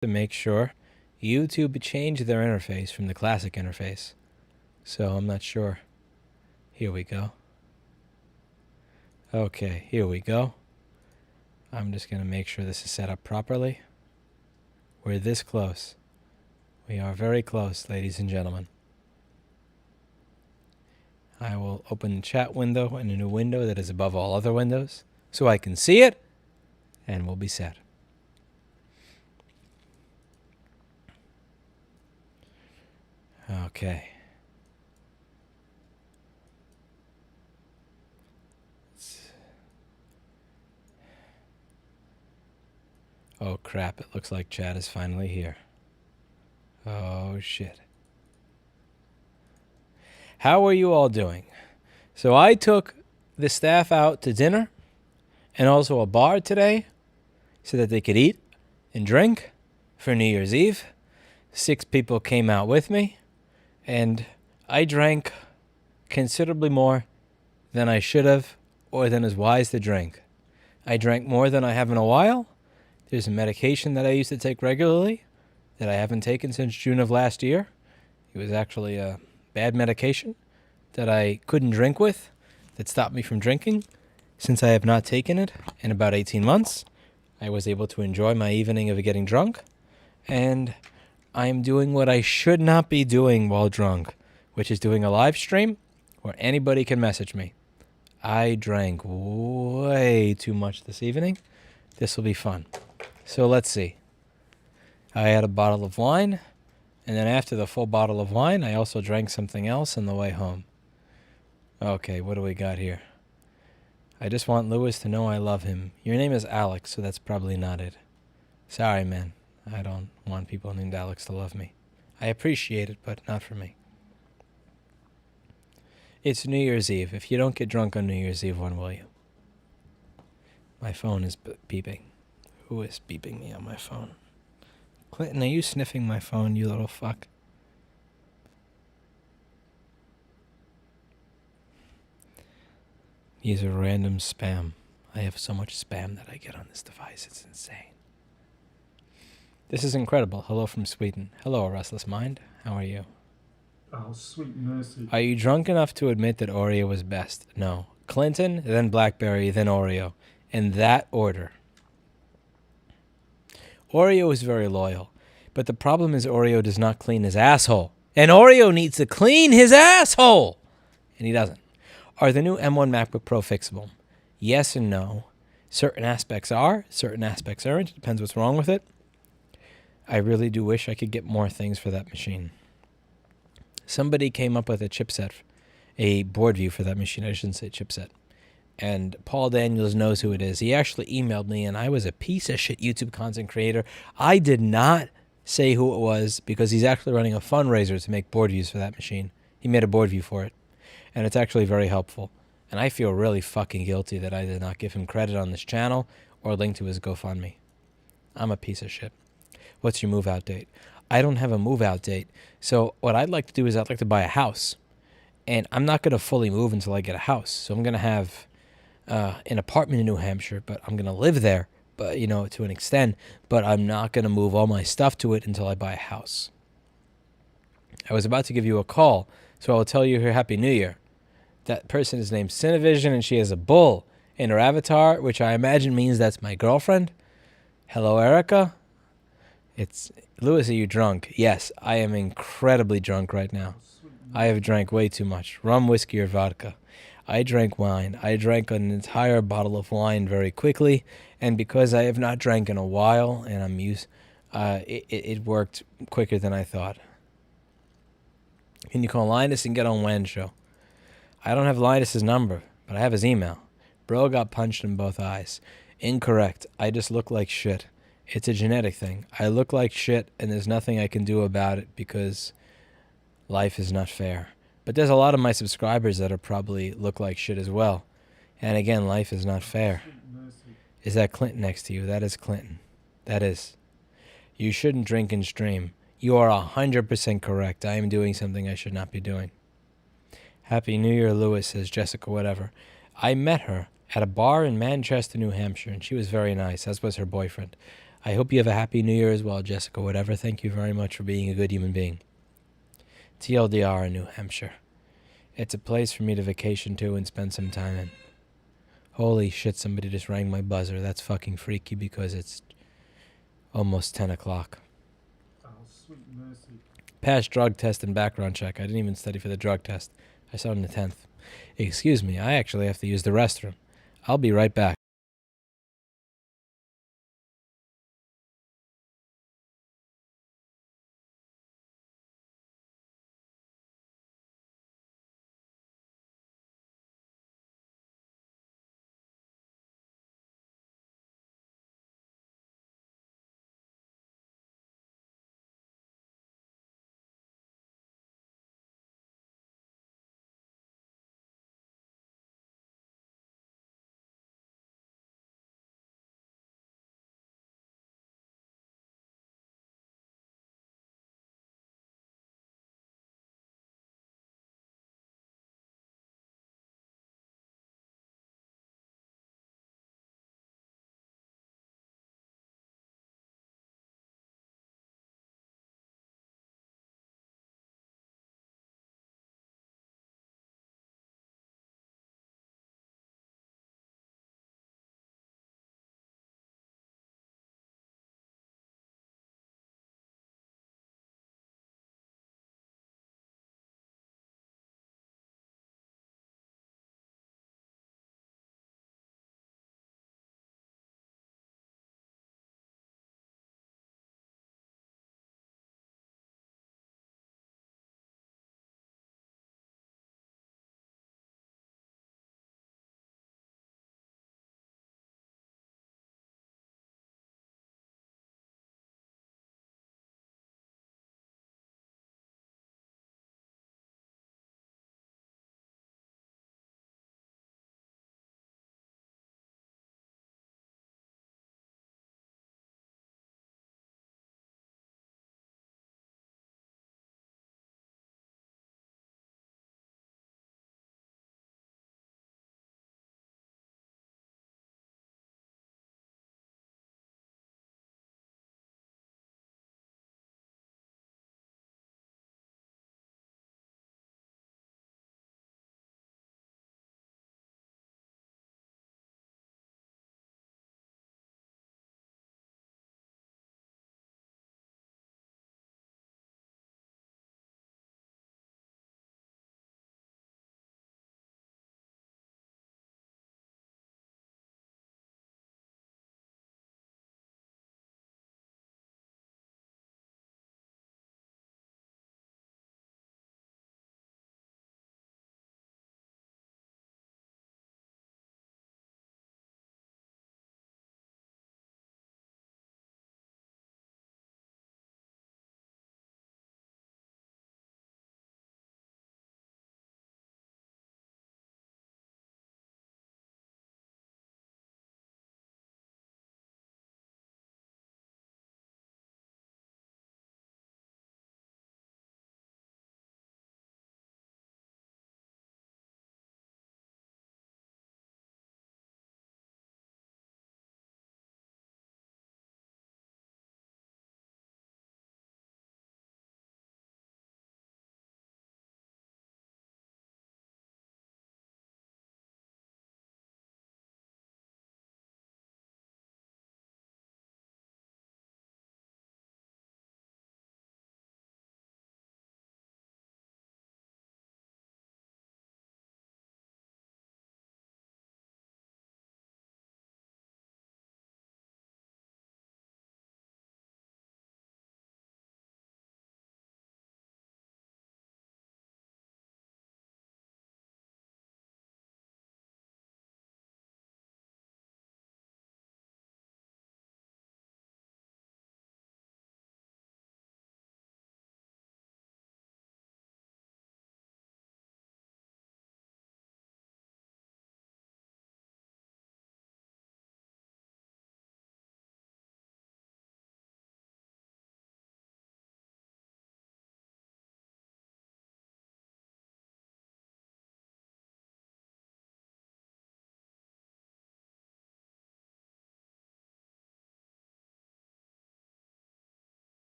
to make sure YouTube changed their interface from the classic interface. So I'm not sure. Here we go. Okay, here we go. I'm just going to make sure this is set up properly. We're this close. We are very close, ladies and gentlemen. I will open the chat window in a new window that is above all other windows so I can see it, and we'll be set. Okay. Oh crap, it looks like chat is finally here. Oh shit. How are you all doing? So I took the staff out to dinner and also a bar today so that they could eat and drink for New Year's Eve. 6 people came out with me, and I drank considerably more than I should have or than is wise to drink. I drank more than I have in a while. There's a medication that I used to take regularly that I haven't taken since June of last year. It was actually a bad medication that I couldn't drink with that stopped me from drinking. Since I have not taken it in about 18 months, I was able to enjoy my evening of getting drunk, and I'm doing what I should not be doing while drunk, which is doing a live stream where anybody can message me. I drank way too much this evening. This will be fun. So let's see. I had a bottle of wine, and then after the full bottle of wine, I also drank something else on the way home. Okay, what do we got here? I just want Lewis to know I love him. Your name is Alex, so that's probably not it. Sorry, man. I don't want people named Alex to love me. I appreciate it, but not for me. It's New Year's Eve. If you don't get drunk on New Year's Eve, when will you? My phone is beeping. Who is beeping me on my phone? Clinton, are you sniffing my phone, you little fuck? These are random spam. I have so much spam that I get on this device. It's insane. This is incredible. Hello from Sweden. Hello, Restless Mind. How are you? Oh, sweet mercy. Are you drunk enough to admit that Oreo was best? No. Clinton, then Blackberry, then Oreo. In that order. Oreo is very loyal. But the problem is Oreo does not clean his asshole. And Oreo needs to clean his asshole! And he doesn't. Are the new M1 MacBook Pro fixable? Yes and no. Certain aspects are, certain aspects aren't. It depends what's wrong with it. I really do wish I could get more things for that machine. Somebody came up with a chipset, a board view for that machine. I shouldn't say chipset. And Paul Daniels knows who it is. He actually emailed me, and I was a piece of shit YouTube content creator. I did not say who it was because he's actually running a fundraiser to make board views for that machine. He made a board view for it, and it's actually very helpful. And I feel really fucking guilty that I did not give him credit on this channel or link to his GoFundMe. I'm a piece of shit. What's your move-out date? I don't have a move-out date. So what I'd like to do is I'd like to buy a house. And I'm not going to fully move until I get a house. So I'm going to have an apartment in New Hampshire, but I'm going to live there, but to an extent. But I'm not going to move all my stuff to it until I buy a house. I was about to give you a call, so I will tell you her Happy New Year. That person is named Cinevision, and she has a bull in her avatar, which I imagine means that's my girlfriend. Hello, Erica. It's Lewis, are you drunk? Yes, I am incredibly drunk right now. I have drank way too much. Rum, whiskey, or vodka. I drank wine. I drank an entire bottle of wine very quickly, and because I have not drank in a while, and I'm used, it worked quicker than I thought. Can you call Linus and get on Wen's show? I don't have Linus's number, but I have his email. Bro got punched in both eyes. Incorrect. I just look like shit. It's a genetic thing. I look like shit, and there's nothing I can do about it because life is not fair. But there's a lot of my subscribers that are probably look like shit as well. And again, life is not fair. Is that Clinton next to you? That is Clinton. That is. You shouldn't drink and stream. You are 100% correct. I am doing something I should not be doing. Happy New Year, Lewis, says Jessica whatever. I met her at a bar in Manchester, New Hampshire, and she was very nice, as was her boyfriend. I hope you have a happy New Year as well, Jessica. Whatever. Thank you very much for being a good human being. TLDR in New Hampshire. It's a place for me to vacation to and spend some time in. Holy shit, somebody just rang my buzzer. That's fucking freaky because it's almost 10 o'clock. Oh, sweet mercy. Past drug test and background check. I didn't even study for the drug test. I saw it on the 10th. Excuse me, I actually have to use the restroom. I'll be right back.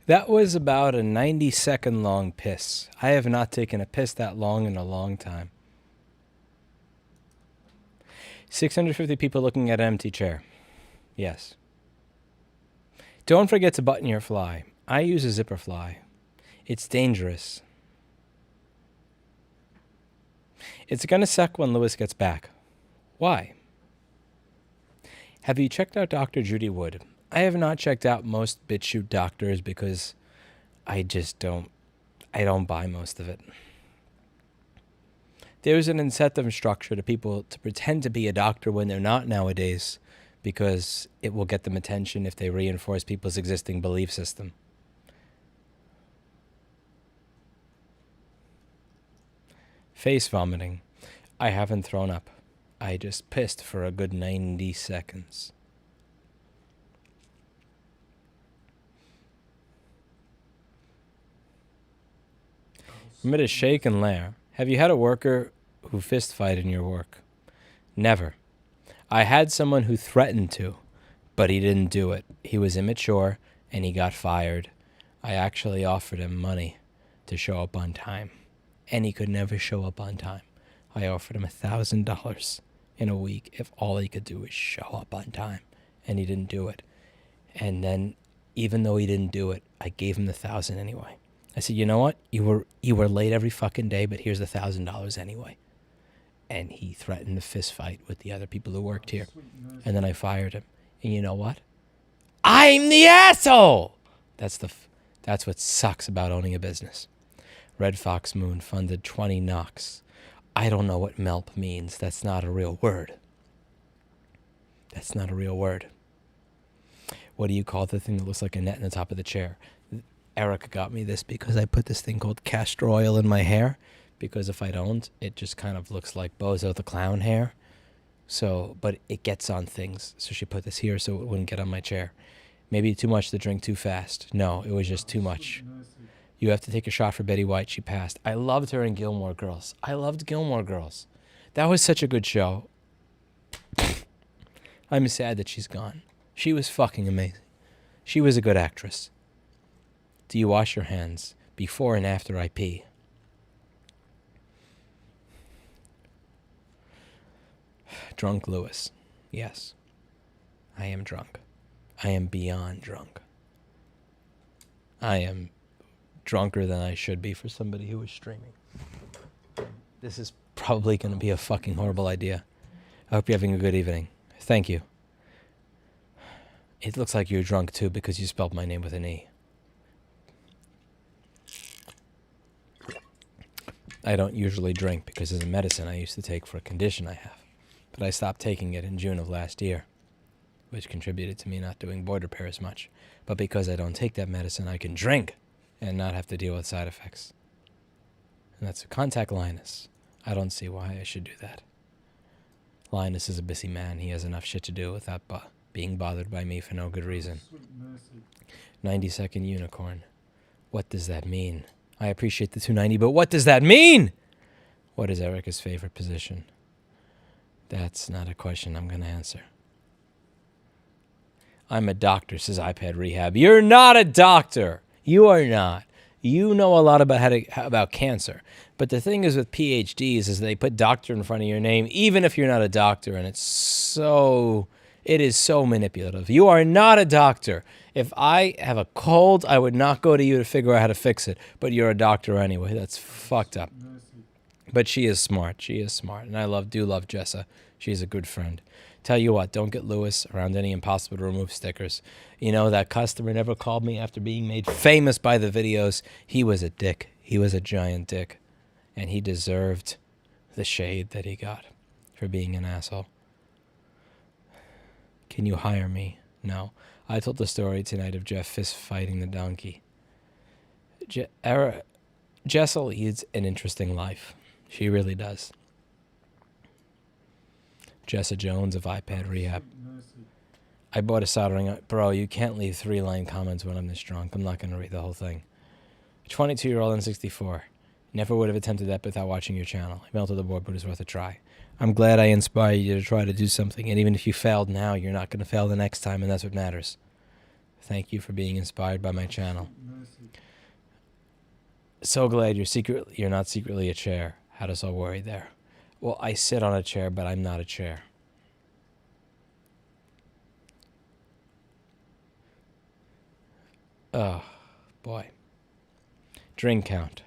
That was about a 90-second long piss. I have not taken a piss that long in a long time. 650 people looking at an empty chair. Yes. Don't forget to button your fly. I use a zipper fly. It's dangerous. It's gonna suck when Lewis gets back. Why? Have you checked out Dr. Judy Wood? I have not checked out most BitChute doctors because I don't buy most of it. There's an incentive structure to people to pretend to be a doctor when they're not nowadays because it will get them attention if they reinforce people's existing belief system. Face vomiting. I haven't thrown up. I just pissed for a good 90 seconds. Remember to shake and laugh. Have you had a worker who fist fight in your work? Never. I had someone who threatened to, but he didn't do it. He was immature and he got fired. I actually offered him money to show up on time, and he could never show up on time. I offered him $1,000 in a week if all he could do was show up on time, and he didn't do it. And then, even though he didn't do it, I gave him the $1,000 anyway. I said, you know what? You were late every fucking day, but here's the $1,000 anyway. And he threatened a fist fight with the other people who worked here. And then I fired him. And you know what? I'm the asshole! That's what sucks about owning a business. Red Fox Moon funded 20 knocks. I don't know what MELP means. That's not a real word. That's not a real word. What do you call the thing that looks like a net in the top of the chair? Erica got me this because I put this thing called castor oil in my hair, because if I don't, it just kind of looks like Bozo the Clown hair. So, but it gets on things. So she put this here so it wouldn't get on my chair. Maybe too much to drink too fast. No, it was just too much. You have to take a shot for Betty White. She passed. I loved her in Gilmore Girls. I loved Gilmore Girls. That was such a good show. I'm sad that she's gone. She was fucking amazing. She was a good actress. Do you wash your hands before and after I pee? Drunk Lewis. Yes. I am drunk. I am beyond drunk. I am drunker than I should be for somebody who is streaming. This is probably going to be a fucking horrible idea. I hope you're having a good evening. Thank you. It looks like you're drunk too because you spelled my name with an E. I don't usually drink because it's a medicine I used to take for a condition I have. But I stopped taking it in June of last year, which contributed to me not doing board repair as much. But because I don't take that medicine, I can drink and not have to deal with side effects. And that's a contact Linus. I don't see why I should do that. Linus is a busy man. He has enough shit to do without being bothered by me for no good reason. 90-second unicorn. What does that mean? I appreciate the 290, but what does that mean? What is Erica's favorite position? That's not a question I'm going to answer. I'm a doctor, says iPad Rehab. You're not a doctor. You are not. You know a lot about cancer. But the thing is with PhDs is they put doctor in front of your name, even if you're not a doctor, and it is so manipulative. You are not a doctor. If I have a cold, I would not go to you to figure out how to fix it. But you're a doctor anyway. That's fucked up. But she is smart. She is smart. And I do love Jessa. She's a good friend. Tell you what, don't get Lewis around any impossible to remove stickers. You know, that customer never called me after being made famous by the videos. He was a dick. He was a giant dick. And he deserved the shade that he got for being an asshole. Can you hire me? No. I told the story tonight of Jeff fist fighting the donkey. Jessel leads an interesting life. She really does. Jessa Jones of iPad Rehab. I bought a soldering iron. Bro, you can't leave 3-line comments when I'm this drunk. I'm not going to read the whole thing. 22-year-old and 64. Never would have attempted that without watching your channel. I melted the board, but it's worth a try. I'm glad I inspired you to try to do something. And even if you failed now, you're not going to fail the next time, and that's what matters. Thank you for being inspired by my channel. So glad you're not secretly a chair. Had us all worried there. Well, I sit on a chair, but I'm not a chair. Oh, boy. Drink count.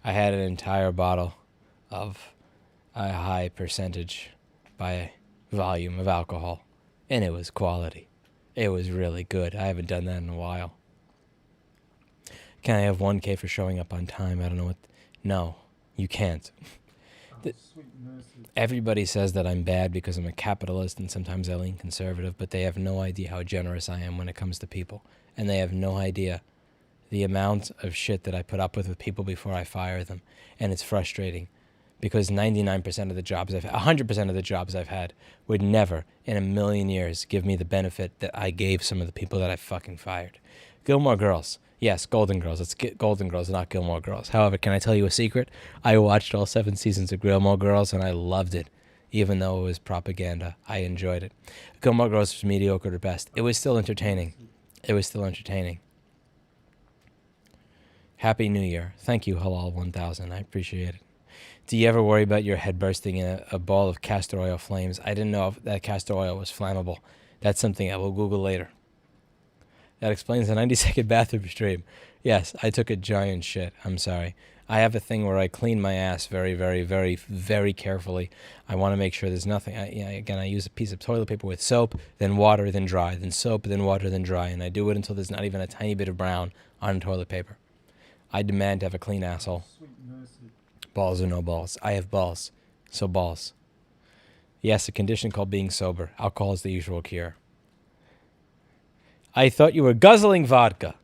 I had an entire bottle of a high percentage by volume of alcohol, and it was quality. It was really good. I haven't done that in a while. Can I have 1K for showing up on time? I don't know what... No, you can't. Oh, sweet mercy. Everybody says that I'm bad because I'm a capitalist and sometimes I lean conservative, but they have no idea how generous I am when it comes to people. And they have no idea the amount of shit that I put up with people before I fire them. And it's frustrating because 99% of the jobs 100% of the jobs I've had would never in a million years give me the benefit that I gave some of the people that I fucking fired. Gilmore Girls. Yes, Golden Girls. It's Golden Girls, not Gilmore Girls. However, can I tell you a secret? I watched all 7 seasons of Gilmore Girls, and I loved it. Even though it was propaganda, I enjoyed it. Gilmore Girls was mediocre at best. It was still entertaining. Happy New Year. Thank you, Halal 1000. I appreciate it. Do you ever worry about your head bursting in a ball of castor oil flames? I didn't know if that castor oil was flammable. That's something I will Google later. That explains the 90-second bathroom stream. Yes, I took a giant shit. I'm sorry. I have a thing where I clean my ass very, very, very, very carefully. I want to make sure there's nothing. I use a piece of toilet paper with soap, then water, then dry, then soap, then water, then dry. And I do it until there's not even a tiny bit of brown on toilet paper. I demand to have a clean asshole. Sweet mercy. Balls or no balls. I have balls. So balls. Yes, a condition called being sober. Alcohol is the usual cure. I thought you were guzzling vodka.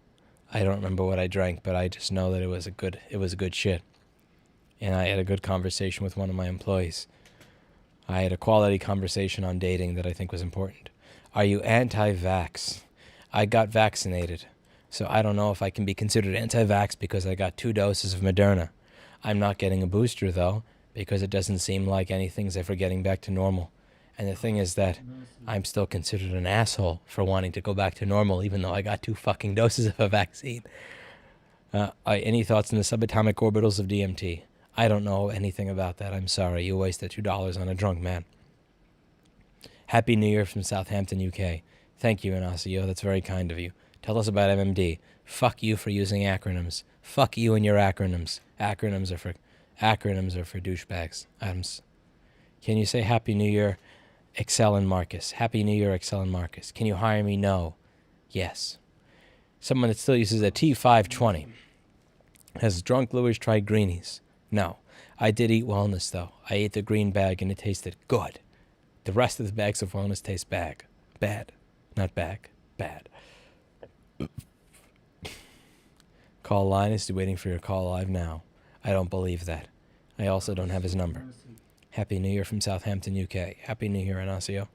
I don't remember what I drank, but I just know that it was a good shit. And I had a good conversation with one of my employees. I had a quality conversation on dating that I think was important. Are you anti-vax? I got vaccinated, so I don't know if I can be considered anti-vax because I got 2 doses of Moderna. I'm not getting a booster, though, because it doesn't seem like anything's ever getting back to normal. And the thing is that I'm still considered an asshole for wanting to go back to normal, even though I got 2 fucking doses of a vaccine. Any thoughts on the subatomic orbitals of DMT? I don't know anything about that. I'm sorry. You wasted $2 on a drunk man. Happy New Year from Southampton, UK. Thank you, Inacio. That's very kind of you. Tell us about MMD. Fuck you for using acronyms. Fuck you and your acronyms. Acronyms are for douchebags. Adams. Can you say Happy New Year, Excel and Marcus? Happy New Year, Excel and Marcus. Can you hire me? No. Yes. Someone that still uses a T520. Has Drunk Lewis tried greenies? No. I did eat wellness, though. I ate the green bag, and it tasted good. The rest of the bags of wellness taste bad. Bad. Not bag. Bad. Call Linus is waiting for your call live now. I don't believe that. I also don't have his number. Happy New Year from Southampton, UK. Happy New Year, Inacio.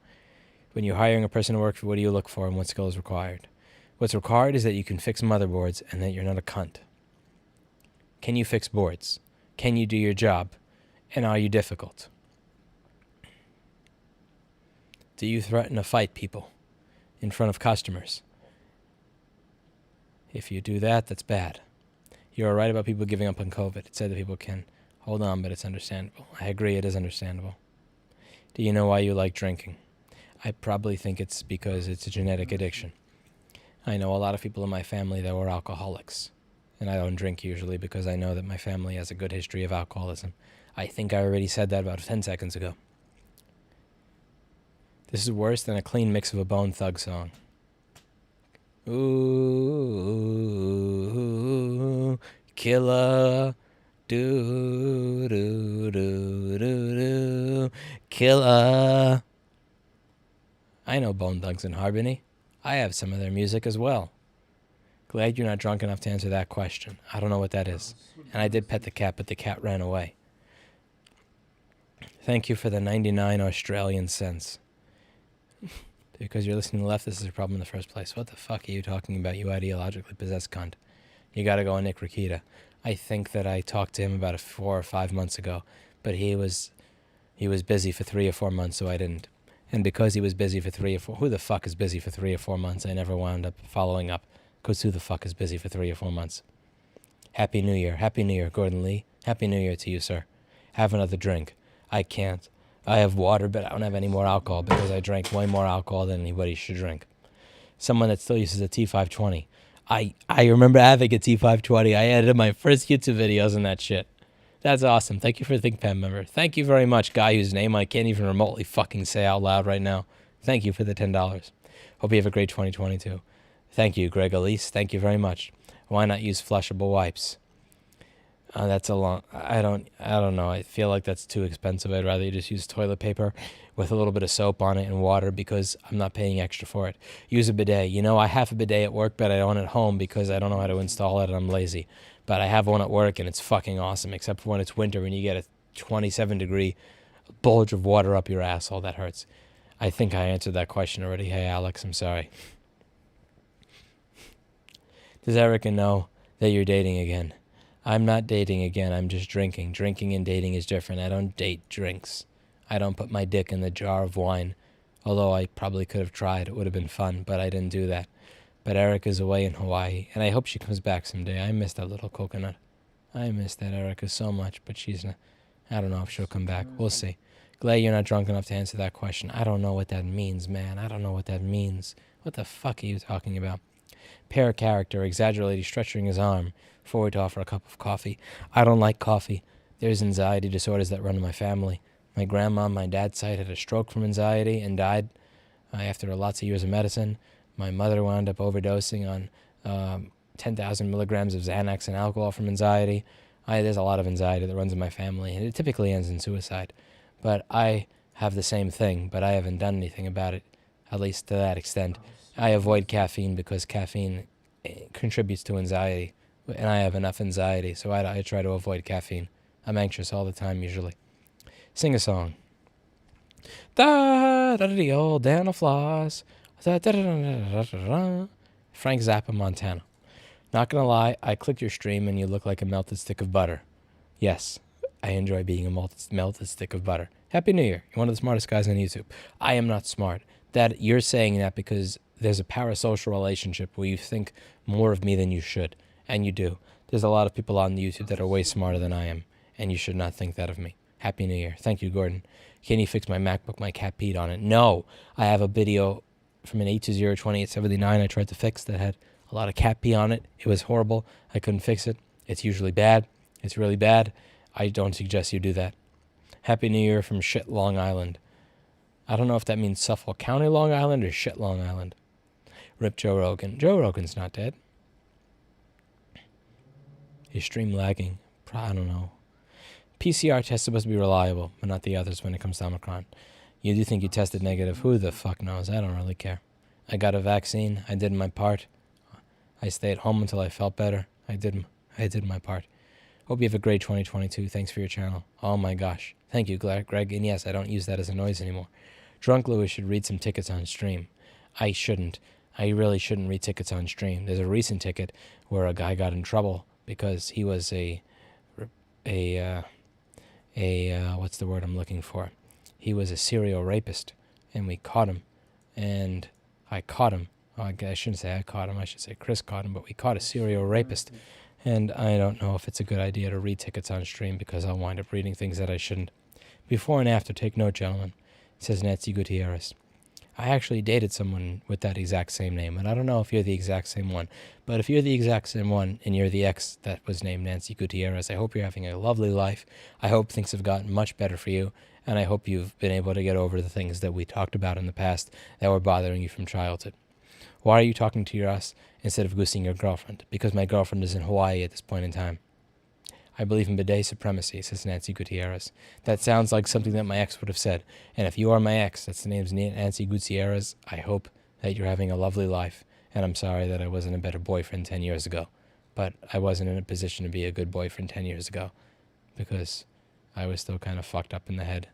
When you're hiring a person to work for, what do you look for and what skill is required? What's required is that you can fix motherboards and that you're not a cunt. Can you fix boards? Can you do your job? And are you difficult? Do you threaten to fight people in front of customers? If you do that, that's bad. You're right about people giving up on COVID. It said that people can hold on, but it's understandable. I agree, it is understandable. Do you know why you like drinking? I probably think it's because it's a genetic addiction. I know a lot of people in my family that were alcoholics, and I don't drink usually because I know that my family has a good history of alcoholism. I think I already said that about 10 seconds ago. This is worse than a clean mix of a Bone Thug song. Ooh, killer, do do do do do, killer. I know Bone Thugs and Harmony. I have some of their music as well. Glad you're not drunk enough to answer that question. I don't know what that is. And I did pet the cat, but the cat ran away. Thank you for the 99 Australian cents. Because you're listening to the left, this is a problem in the first place. What the fuck are you talking about, you ideologically possessed cunt? You gotta go on Nick Rakita. I think that I talked to him about 4 or 5 months ago, but he was busy for 3 or 4 months, so I didn't. And because he was busy for 3 or 4... Who the fuck is busy for 3 or 4 months? I never wound up following up. Because who the fuck is busy for 3 or 4 months? Happy New Year. Happy New Year, Gordon Lee. Happy New Year to you, sir. Have another drink. I can't. I have water, but I don't have any more alcohol because I drank way more alcohol than anybody should drink. Someone that still uses a T520. I remember having a T520. I edited my first YouTube videos on that shit. That's awesome. Thank you for the ThinkPad member. Thank you very much, guy whose name I can't even remotely fucking say out loud right now. Thank you for the $10. Hope you have a great 2022. Thank you, Greg Elise. Thank you very much. Why not use flushable wipes? That's a long. I don't know. I feel like that's too expensive. I'd rather you just use toilet paper with a little bit of soap on it and water because I'm not paying extra for it. Use a bidet. You know, I have a bidet at work, but I don't at home because I don't know how to install it and I'm lazy. But I have one at work and it's fucking awesome, except for when it's winter and you get a 27-degree bulge of water up your asshole. That hurts. I think I answered that question already. Hey, Alex, I'm sorry. Does Erica know that you're dating again? I'm not dating again. I'm just drinking. Drinking and dating is different. I don't date drinks. I don't put my dick in the jar of wine. Although I probably could have tried. It would have been fun, but I didn't do that. But Erica's away in Hawaii, and I hope she comes back someday. I miss that little coconut. I miss that Erica so much, but she's not. I don't know if she'll come back. We'll see. Glad you're not drunk enough to answer that question. I don't know what that means, man. I don't know what that means. What the fuck are you talking about? Pair character, exaggerating, stretching his arm forward to offer a cup of coffee. I don't like coffee. There's anxiety disorders that run in my family. My grandma on my dad's side had a stroke from anxiety and died after lots of years of medicine. My mother wound up overdosing on 10,000 milligrams of Xanax and alcohol from anxiety. There's a lot of anxiety that runs in my family, and it typically ends in suicide. But I have the same thing, but I haven't done anything about it, at least to that extent. I avoid caffeine because caffeine contributes to anxiety, and I have enough anxiety, so I try to avoid caffeine. I'm anxious all the time, usually. Sing a song. Da-da-da-da, old Dana Floss. Da-da-da-da-da-da-da. Frank Zappa, Montana. Not gonna lie, I clicked your stream and you look like a melted stick of butter. Yes, I enjoy being a melted stick of butter. Happy New Year. You're one of the smartest guys on YouTube. I am not smart. That you're saying that because there's a parasocial relationship where you think more of me than you should, and you do. There's a lot of people on YouTube that are way smarter than I am, and you should not think that of me. Happy New Year. Thank you, Gordon. Can you fix my MacBook? My cat peed on it. No. I have a video from an 820-2879 I tried to fix that had a lot of cat pee on it. It was horrible. I couldn't fix it. It's usually bad. It's really bad. I don't suggest you do that. Happy New Year from Shit, Long Island. I don't know if that means Suffolk County, Long Island, or Shit, Long Island. Rip Joe Rogan. Joe Rogan's not dead. His stream lagging. I don't know. PCR test is supposed to be reliable, but not the others when it comes to Omicron. You do think you tested negative? Who the fuck knows? I don't really care. I got a vaccine. I did my part. I stayed home until I felt better. I did my part. Hope you have a great 2022. Thanks for your channel. Oh my gosh. Thank you, Greg. And yes, I don't use that as a noise anymore. Drunk Lewis should read some tickets on stream. I shouldn't. I really shouldn't read tickets on stream. There's a recent ticket where a guy got in trouble because he was what's the word I'm looking for? He was a serial rapist, and we caught him, and I caught him. Oh, I shouldn't say I caught him. I should say Chris caught him, but we caught a serial rapist, and I don't know if it's a good idea to read tickets on stream because I'll wind up reading things that I shouldn't. Before and after, take note, gentlemen, says Nancy Gutierrez. I actually dated someone with that exact same name, and I don't know if you're the exact same one, but if you're the exact same one and you're the ex that was named Nancy Gutierrez, I hope you're having a lovely life. I hope things have gotten much better for you, and I hope you've been able to get over the things that we talked about in the past that were bothering you from childhood. Why are you talking to your us instead of goosing your girlfriend? Because my girlfriend is in Hawaii at this point in time. I believe in bidet supremacy, says Nancy Gutierrez. That sounds like something that my ex would have said. And if you are my ex, that's the name's Nancy Gutierrez, I hope that you're having a lovely life. And I'm sorry that I wasn't a better boyfriend 10 years ago. But I wasn't in a position to be a good boyfriend 10 years ago because I was still kind of fucked up in the head.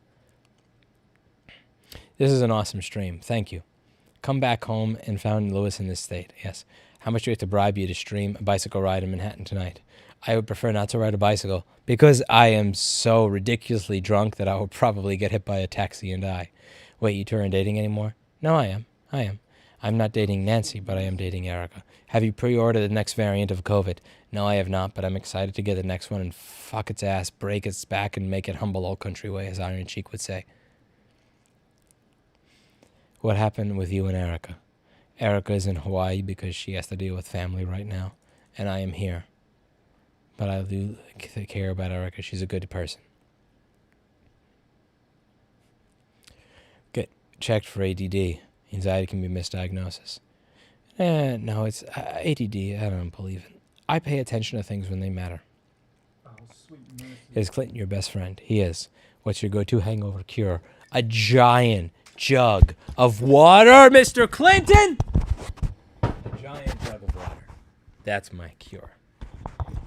This is an awesome stream. Thank you. Come back home and found Lewis in this state. Yes. How much do we have to bribe you to stream a bicycle ride in Manhattan tonight? I would prefer not to ride a bicycle because I am so ridiculously drunk that I will probably get hit by a taxi and die. Wait, you two aren't dating anymore? No, I am. I'm not dating Nancy, but I am dating Erica. Have you pre-ordered the next variant of COVID? No, I have not, but I'm excited to get the next one and fuck its ass, break its back, and make it humble old country way, as Iron Cheek would say. What happened with you and Erica? Erica is in Hawaii because she has to deal with family right now, and I am here. But I do care about Erica. She's a good person. Get checked for ADD. Anxiety can be misdiagnosis. No, it's ADD. I don't believe it. I pay attention to things when they matter. Oh, sweet mercy. Is Clinton your best friend? He is. What's your go-to hangover cure? A giant jug of water, Mr. Clinton! A giant jug of water. That's my cure.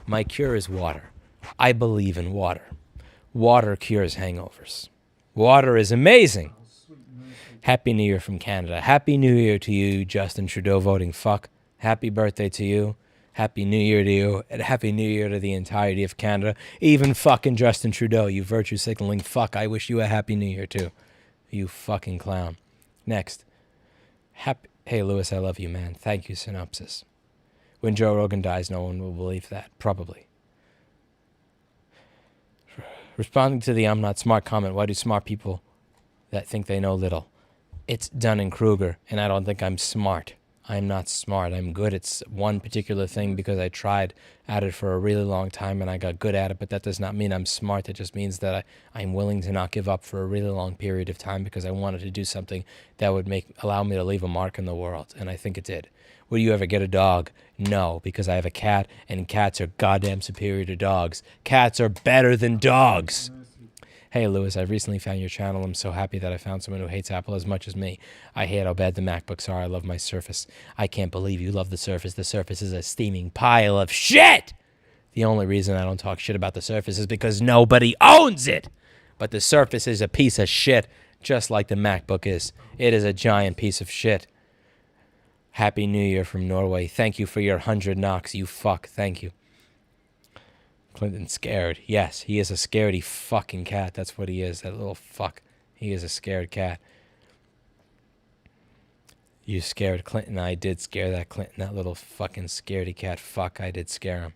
My cure is water. I believe in water. Water cures hangovers. Water is amazing. Oh, sweet mercy. Happy New Year from Canada. Happy New Year to you, Justin Trudeau voting fuck. Happy birthday to you. Happy New Year to you. And Happy New Year to the entirety of Canada. Even fucking Justin Trudeau, you virtue signaling fuck. I wish you a Happy New Year too. You fucking clown. Next. Hey, Lewis, I love you, man. Thank you, Synopsis. When Joe Rogan dies, no one will believe that. Probably. Responding to the I'm not smart comment, why do smart people that think they know little? It's Dunning-Kruger, and I don't think I'm smart. I'm not smart. I'm good at one particular thing because I tried at it for a really long time and I got good at it, but that does not mean I'm smart. That just means that I'm willing to not give up for a really long period of time because I wanted to do something that would allow me to leave a mark in the world, and I think it did. Would you ever get a dog? No, because I have a cat, and cats are goddamn superior to dogs. Cats are better than dogs. Mercy. Hey, Lewis, I've recently found your channel. I'm so happy that I found someone who hates Apple as much as me. I hate how bad the MacBooks are. I love my Surface. I can't believe you love the Surface. The Surface is a steaming pile of shit! The only reason I don't talk shit about the Surface is because nobody owns it! But the Surface is a piece of shit, just like the MacBook is. It is a giant piece of shit. Happy New Year from Norway. Thank you for your 100 knocks, you fuck. Thank you. Clinton's scared. Yes, he is a scaredy fucking cat. That's what he is, that little fuck. He is a scared cat. You scared Clinton. I did scare that Clinton, that little fucking scaredy cat fuck. I did scare him.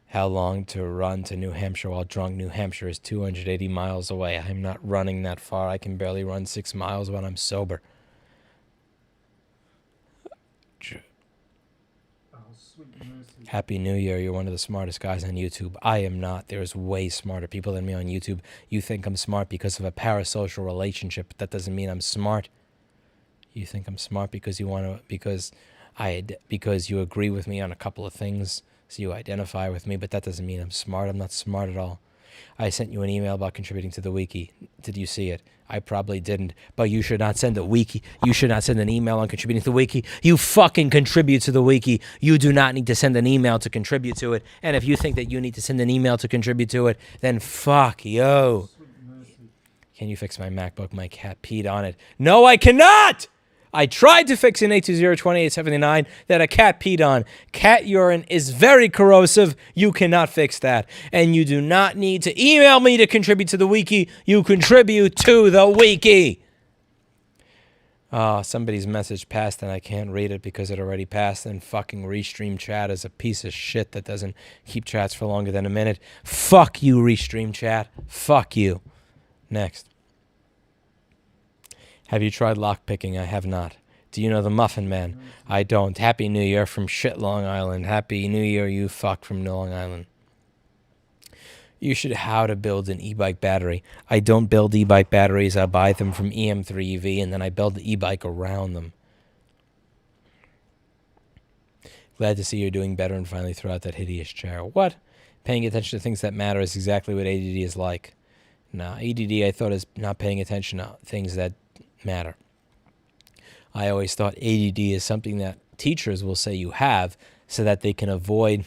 How long to run to New Hampshire while drunk? New Hampshire is 280 miles away. I'm not running that far. I can barely run 6 miles when I'm sober. Oh, sweet mercy. Happy New Year. You're one of the smartest guys on YouTube. I am not. There's way smarter people than me on YouTube. You think I'm smart because of a parasocial relationship, but that doesn't mean I'm smart. You think I'm smart because you want to, because you agree with me on a couple of things, so you identify with me, but that doesn't mean I'm smart. I'm not smart at all. I sent you an email about contributing to the wiki. Did you see it? I probably didn't, but you should not send a wiki. You should not send an email on contributing to the wiki. You fucking contribute to the wiki. You do not need to send an email to contribute to it. And if you think that you need to send an email to contribute to it, then fuck yo. Sweet mercy. Can you fix my MacBook? My cat peed on it. No, I cannot! I tried to fix an 820-2879 that a cat peed on. Cat urine is very corrosive. You cannot fix that. And you do not need to email me to contribute to the wiki. You contribute to the wiki. Oh, somebody's message passed and I can't read it because it already passed. And fucking Restream Chat is a piece of shit that doesn't keep chats for longer than a minute. Fuck you, Restream Chat. Fuck you. Next. Have you tried lockpicking? I have not. Do you know the Muffin Man? I don't. Happy New Year from shit Long Island. Happy New Year, you fuck from Long Island. You should how to build an e-bike battery. I don't build e-bike batteries. I buy them from EM3EV and then I build the e-bike around them. Glad to see you're doing better and finally throw out that hideous chair. What? Paying attention to things that matter is exactly what ADD is like. Nah, ADD I thought is not paying attention to things that matter. I always thought ADD is something that teachers will say you have so that they can avoid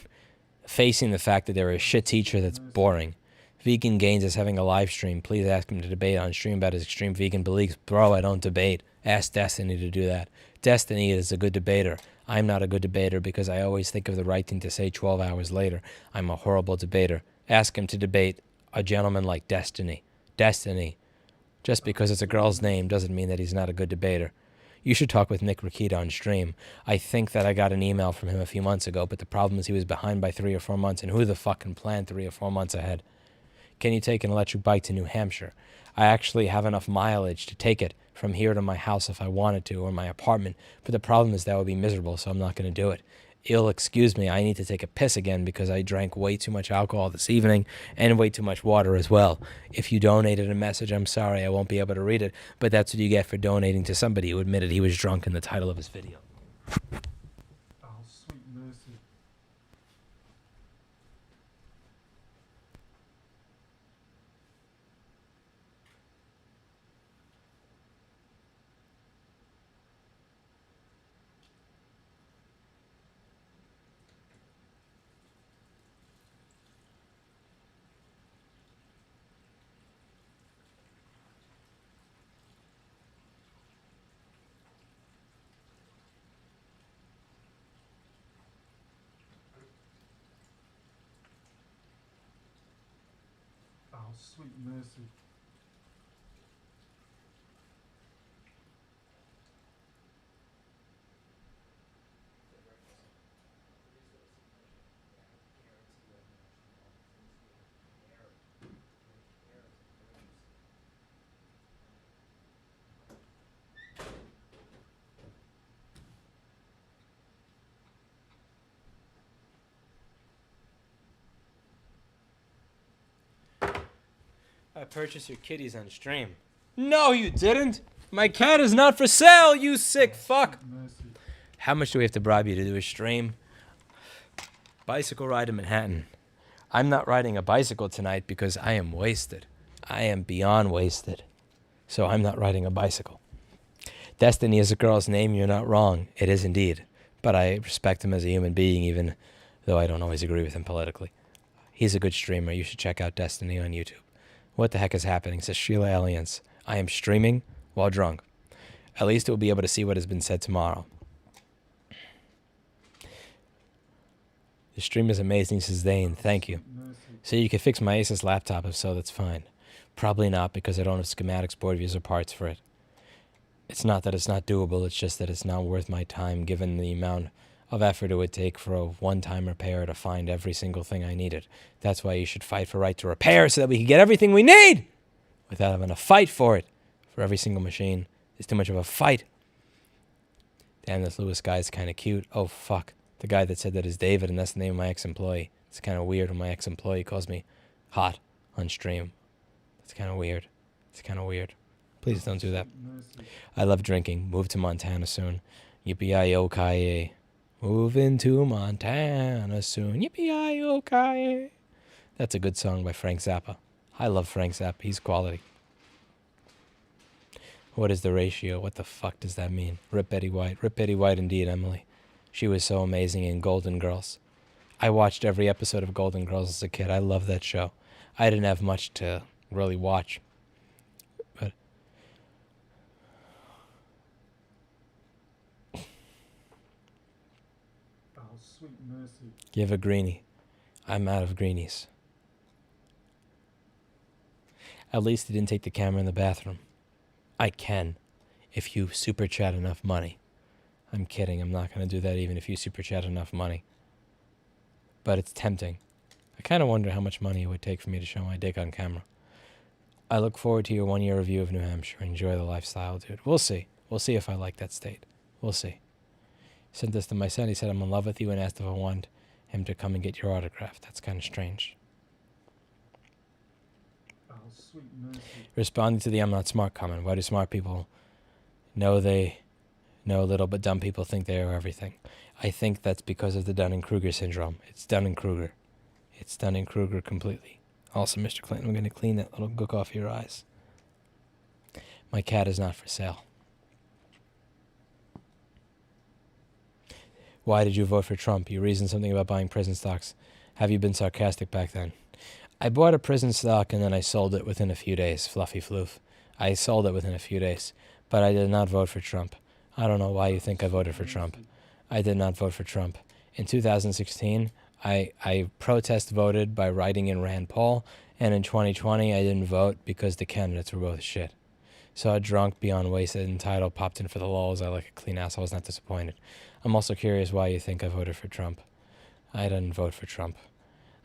facing the fact that they're a shit teacher that's boring. Vegan Gains is having a live stream. Please ask him to debate on stream about his extreme vegan beliefs. Bro, I don't debate. Ask Destiny to do that. Destiny is a good debater. I'm not a good debater because I always think of the right thing to say 12 hours later. I'm a horrible debater. Ask him to debate a gentleman like Destiny. Destiny. Just because it's a girl's name doesn't mean that he's not a good debater. You should talk with Nick Rakita on stream. I think that I got an email from him a few months ago, but the problem is he was behind by 3 or 4 months, and who the fuck can plan 3 or 4 months ahead? Can you take an electric bike to New Hampshire? I actually have enough mileage to take it from here to my house if I wanted to, or my apartment, but the problem is that would be miserable, so I'm not going to do it. You'll excuse me, I need to take a piss again because I drank way too much alcohol this evening and way too much water as well. If you donated a message, I'm sorry, I won't be able to read it, but that's what you get for donating to somebody who admitted he was drunk in the title of his video. Oh, sweet mercy. Oh, sweet mercy. I purchased your kitties on stream. No, you didn't. My cat is not for sale, you sick fuck. Mercy. How much do we have to bribe you to do a stream? Bicycle ride in Manhattan. I'm not riding a bicycle tonight because I am wasted. I am beyond wasted. So I'm not riding a bicycle. Destiny is a girl's name, you're not wrong. It is indeed. But I respect him as a human being, even though I don't always agree with him politically. He's a good streamer. You should check out Destiny on YouTube. What the heck is happening? Says Sheila Aliens. I am streaming while drunk. At least we'll be able to see what has been said tomorrow. The stream is amazing, says Zane. Thank you. Mercy. So you can fix my Asus laptop, if so, that's fine. Probably not, because I don't have schematics, board views, or parts for it. It's not that it's not doable, it's just that it's not worth my time, given the amount of effort it would take for a one-time repair to find every single thing I needed. That's why you should fight for right to repair, so that we can get everything we need without having to fight for it. For every single machine, it's too much of a fight. Damn, this Lewis guy is kind of cute. Oh, fuck. The guy that said that is David, and that's the name of my ex-employee. It's kind of weird when my ex-employee calls me hot on stream. It's kind of weird. It's kind of weird. Please don't do that. Mercy. I love drinking. Move to Montana soon. Yippee-yi-yo-ki-yay. Moving to Montana soon. Yippee-yi-yo-ki-yay. That's a good song by Frank Zappa. I love Frank Zappa. He's quality. What is the ratio? What the fuck does that mean? Rip Betty White. Rip Betty White indeed, Emily. She was so amazing in Golden Girls. I watched every episode of Golden Girls as a kid. I love that show. I didn't have much to really watch. But Oh, sweet mercy. give a greenie. I'm out of greenies. At least he didn't take the camera in the bathroom. I can, if you super chat enough money. I'm kidding. I'm not going to do that even if you super chat enough money. But it's tempting. I kind of wonder how much money it would take for me to show my dick on camera. I look forward to your 1-year review of New Hampshire. Enjoy the lifestyle, dude. We'll see. We'll see if I like that state. We'll see. Sent this to my son. He said I'm in love with you and asked if I want him to come and get your autograph. That's kind of strange. Oh, sweet mercy. Responding to the I'm not smart comment. Why do smart people know they know little but dumb people think they are everything? I think that's because of the Dunning-Kruger syndrome. It's Dunning-Kruger. It's Dunning-Kruger completely. Also, Mr. Clinton, we're going to clean that little gook off your eyes. My cat is not for sale. Why did you vote for Trump? You reasoned something about buying prison stocks. Have you been sarcastic back then? I bought a prison stock and then I sold it within a few days. Fluffy floof. I sold it within a few days. But I did not vote for Trump. I don't know why you think I voted for Trump. I did not vote for Trump. In 2016, I protest voted by writing in Rand Paul, and in 2020 I didn't vote because the candidates were both shit. Saw drunk, beyond wasted, entitled, popped in for the lulz. I like a clean asshole. I was not disappointed. I'm also curious why you think I voted for Trump. I didn't vote for Trump.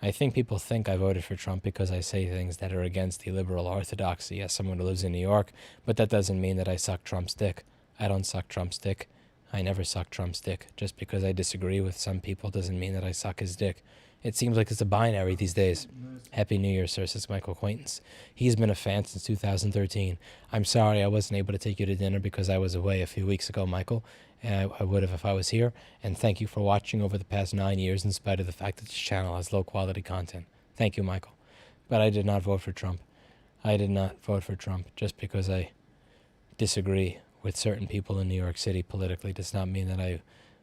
I think people think I voted for Trump because I say things that are against the liberal orthodoxy as someone who lives in New York, but that doesn't mean that I suck Trump's dick. I don't suck Trump's dick. I never suck Trump's dick. Just because I disagree with some people doesn't mean that I suck his dick. It seems like it's a binary these days. Happy New Year, sir, says Michael Acquaintance. He's been a fan since 2013. I'm sorry I wasn't able to take you to dinner because I was away a few weeks ago, Michael. And I would have if I was here. And thank you for watching over the past 9 years in spite of the fact that this channel has low-quality content. Thank you, Michael. But I did not vote for Trump. I did not vote for Trump just because I disagree with certain people in New York City politically does not mean that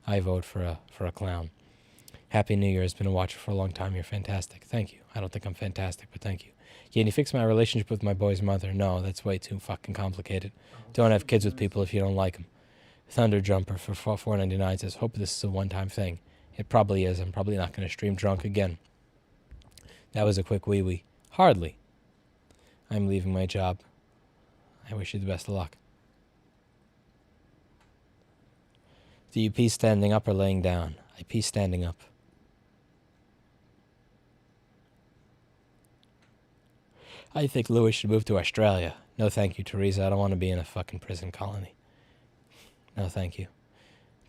I vote for a clown. Happy New Year. Has been a watcher for a long time. You're fantastic. Thank you. I don't think I'm fantastic, but thank you. Can you fix my relationship with my boy's mother? No, that's way too fucking complicated. Don't have kids with people if you don't like them. Thunder Jumper for $4.99 says, hope this is a one-time thing. It probably is. I'm probably not going to stream drunk again. That was a quick wee-wee. Hardly. I'm leaving my job. I wish you the best of luck. Do you pee standing up or laying down? I pee standing up. I think Louis should move to Australia. No thank you, Teresa. I don't want to be in a fucking prison colony. No thank you.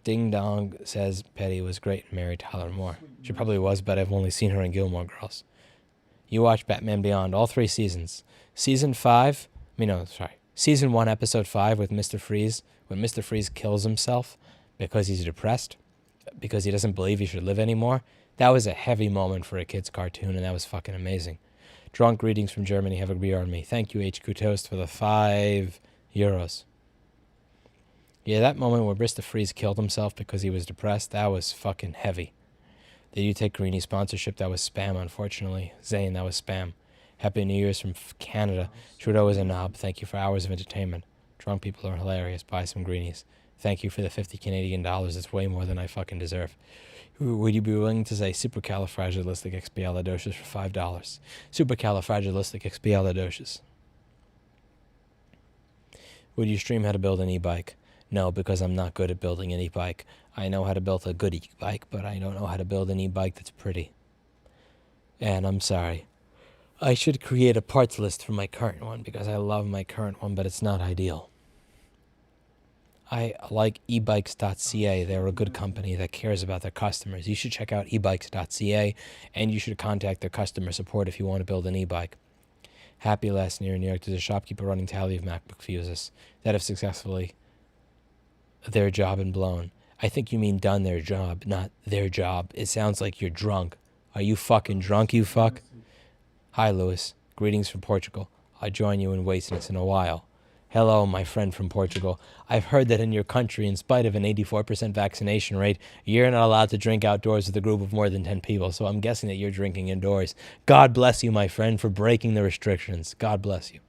Ding Dong says Petty was great and married Tyler Moore. She probably was, but I've only seen her in Gilmore Girls. You watch Batman Beyond, all 3 seasons. Season 1, episode 5 with Mr. Freeze, when Mr. Freeze kills himself because he's depressed, because he doesn't believe he should live anymore. That was a heavy moment for a kid's cartoon, and that was fucking amazing. Drunk greetings from Germany. Have a beer on me. Thank you, HQ Toast, for the €5. Yeah, that moment where Mr. Freeze killed himself because he was depressed, that was fucking heavy. Did you take Greenie sponsorship? That was spam, unfortunately. Zane, that was spam. Happy New Year's from Canada. Trudeau is a knob. Thank you for hours of entertainment. Drunk people are hilarious. Buy some Greenies. Thank you for the 50 Canadian dollars. It's way more than I fucking deserve. Would you be willing to say supercalifragilisticexpialidocious for $5? Supercalifragilisticexpialidocious. Would you stream how to build an e-bike? No, because I'm not good at building an e-bike. I know how to build a good e-bike, but I don't know how to build an e-bike that's pretty. And I'm sorry. I should create a parts list for my current one because I love my current one, but it's not ideal. I like ebikes.ca. They're a good company that cares about their customers. You should check out ebikes.ca, and you should contact their customer support if you want to buid an e-bike. Happy last year in New York, there's a shopkeeper running tally of MacBook fuses that have successfully their job and blown. I think you mean done their job, not their job. It sounds like you're drunk. Are you fucking drunk, you fuck? Hi, Louis. Greetings from Portugal. I'll join you in Wasteless in a while. Hello, my friend from Portugal. I've heard that in your country, in spite of an 84% vaccination rate, you're not allowed to drink outdoors with a group of more than 10 people, so I'm guessing that you're drinking indoors. God bless you, my friend, for breaking the restrictions. God bless you.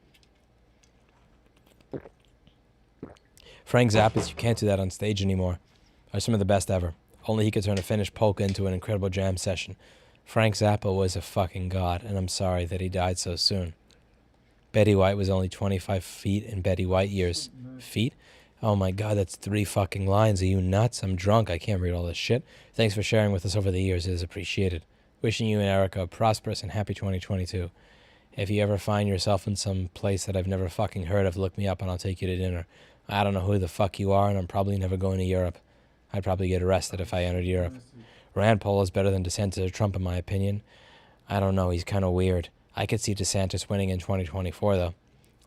Frank Zappa's You Can't Do That on Stage Anymore are some of the best ever. Only he could turn a finished polka into an incredible jam session. Frank Zappa was a fucking god, and I'm sorry that he died so soon. Betty White was only 25 feet in Betty White years. Feet? Oh my god, that's 3 fucking lines. Are you nuts? I'm drunk. I can't read all this shit. Thanks for sharing with us over the years. It is appreciated. Wishing you and Erica a prosperous and happy 2022. If you ever find yourself in some place that I've never fucking heard of, look me up and I'll take you to dinner. I don't know who the fuck you are, and I'm probably never going to Europe. I'd probably get arrested if I entered Europe. Rand Paul is better than DeSantis or Trump, in my opinion. I don't know. He's kind of weird. I could see DeSantis winning in 2024, though.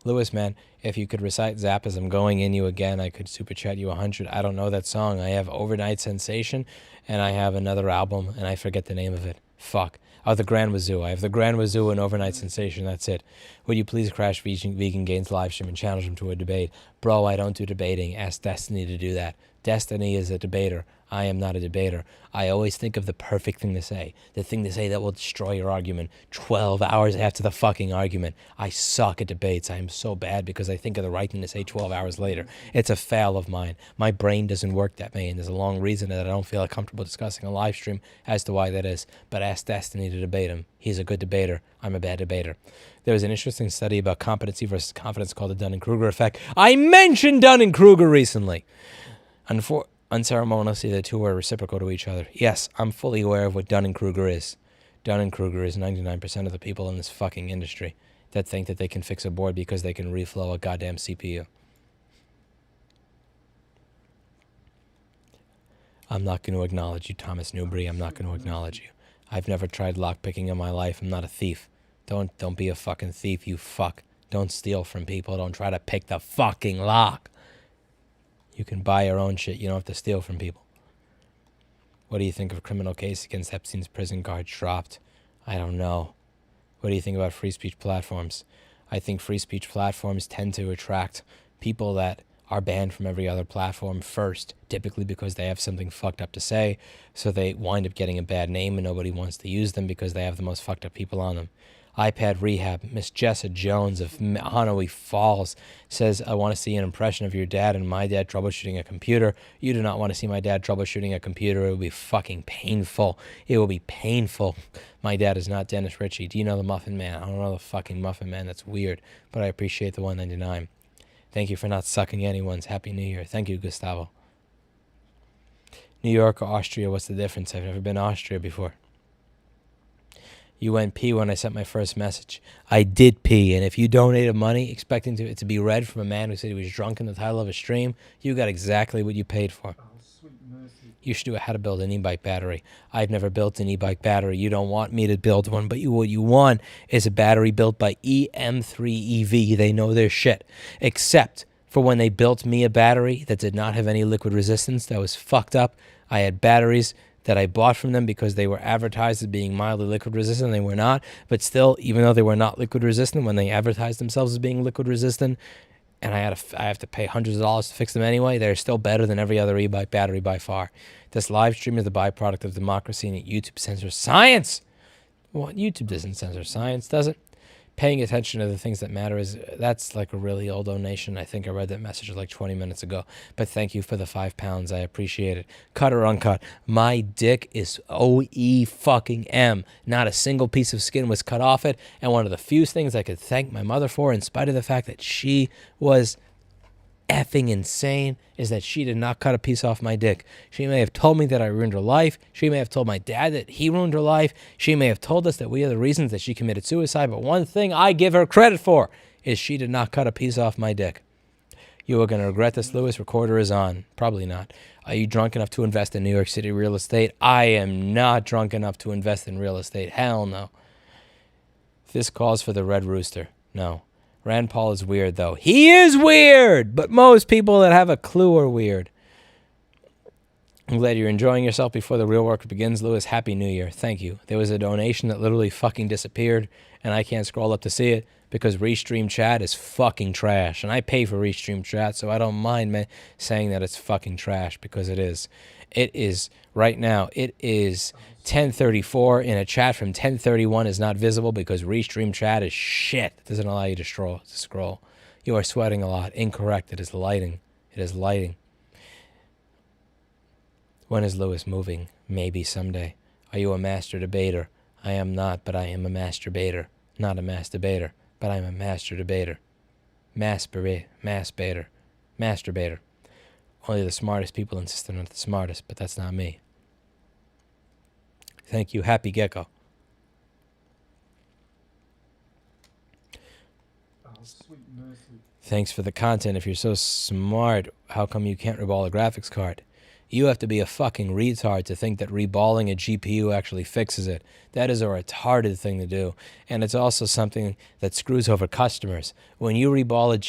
Lewis, man, if you could recite Zappa's I'm Going In You Again, I could super chat you 100. I don't know that song. I have Overnight Sensation, and I have another album, and I forget the name of it. Fuck. Oh, The Grand Wazoo. I have The Grand Wazoo and Overnight Sensation. That's it. Would you please crash Vegan Gains live stream and challenge him to a debate? Bro, I don't do debating. Ask Destiny to do that. Destiny is a debater. I am not a debater. I always think of the perfect thing to say. The thing to say that will destroy your argument 12 hours after the fucking argument. I suck at debates. I am so bad because I think of the right thing to say 12 hours later. It's a fail of mine. My brain doesn't work that way, and there's a long reason that I don't feel comfortable discussing a live stream as to why that is. But ask Destiny to debate him. He's a good debater. I'm a bad debater. There was an interesting study about competency versus confidence called the Dunning-Kruger effect. I mentioned Dunning-Kruger recently. Unceremoniously, the two are reciprocal to each other. Yes, I'm fully aware of what Dunning-Kruger is. Dunning-Kruger is 99% of the people in this fucking industry that think that they can fix a board because they can reflow a goddamn CPU. I'm not going to acknowledge you, Thomas Newbury. I'm not going to acknowledge you. I've never tried lockpicking in my life. I'm not a thief. Don't be a fucking thief, you fuck. Don't steal from people. Don't try to pick the fucking lock. You can buy your own shit. You don't have to steal from people. What do you think of a criminal case against Epstein's prison guard dropped? I don't know. What do you think about free speech platforms? I think free speech platforms tend to attract people that are banned from every other platform first, typically because they have something fucked up to say, so they wind up getting a bad name and nobody wants to use them because they have the most fucked up people on them. iPad Rehab, Miss Jessa Jones of Hanoi Falls says, I want to see an impression of your dad and my dad troubleshooting a computer. You do not want to see my dad troubleshooting a computer. It will be fucking painful. It will be painful. My dad is not Dennis Ritchie. Do you know the Muffin Man? I don't know the fucking Muffin Man. That's weird, but I appreciate the $1.99. Thank you for not sucking anyone's. Happy New Year. Thank you, Gustavo. New York or Austria, what's the difference? I've never been to Austria before. You went pee when I sent my first message. I did pee, and if you donated money expecting it to be read from a man who said he was drunk in the title of a stream, you got exactly what you paid for. Oh, sweet mercy. You should do a how to build an e-bike battery. I've never built an e-bike battery. You don't want me to build one, but what you want is a battery built by EM3EV. They know their shit. Except for when they built me a battery that did not have any liquid resistance, that was fucked up. I had batteries that I bought from them because they were advertised as being mildly liquid resistant. They were not. But still, even though they were not liquid resistant, when they advertised themselves as being liquid resistant, and I have to pay hundreds of dollars to fix them anyway, they're still better than every other e-bike battery by far. This live stream is the byproduct of democracy, and YouTube censors science. Well, YouTube doesn't censor science, does it? Paying attention to the things that matter that's like a really old donation. I think I read that message like 20 minutes ago. But thank you for the £5. I appreciate it. Cut or uncut. My dick is OE fucking-M. Not a single piece of skin was cut off it. And one of the few things I could thank my mother for, in spite of the fact that she was effing insane, is that she did not cut a piece off my dick. She may have told me that I ruined her life. She may have told my dad that he ruined her life. She may have told us that we are the reasons that she committed suicide. But one thing I give her credit for is she did not cut a piece off my dick. You are going to regret this, Lewis. Recorder is on. Probably not. Are you drunk enough to invest in New York City real estate? I am not drunk enough to invest in real estate. Hell no. This calls for the Red Rooster. No. Rand Paul is weird, though. He is weird, but most people that have a clue are weird. I'm glad you're enjoying yourself before the real work begins, Lewis. Happy New Year. Thank you. There was a donation that literally fucking disappeared, and I can't scroll up to see it because Restream Chat is fucking trash. And I pay for Restream Chat, so I don't mind saying that it's fucking trash because it is. It is, right now, it is 10:34 in a chat from 10:31 is not visible because Restream Chat is shit. It doesn't allow you to scroll. You are sweating a lot. Incorrect. It is lighting. It is lighting. When is Lewis moving? Maybe someday. Are you a master debater? I am not, but I am a masturbator. Not a masturbator, but I'm a master debater. Masturbator. Only the smartest people insist they're not the smartest, but that's not me. Thank you, Happy Gecko. Oh, sweet mercy. Thanks for the content. If you're so smart, how come you can't reball a graphics card? You have to be a fucking retard to think that reballing a GPU actually fixes it. That is a retarded thing to do. And it's also something that screws over customers. When you reball a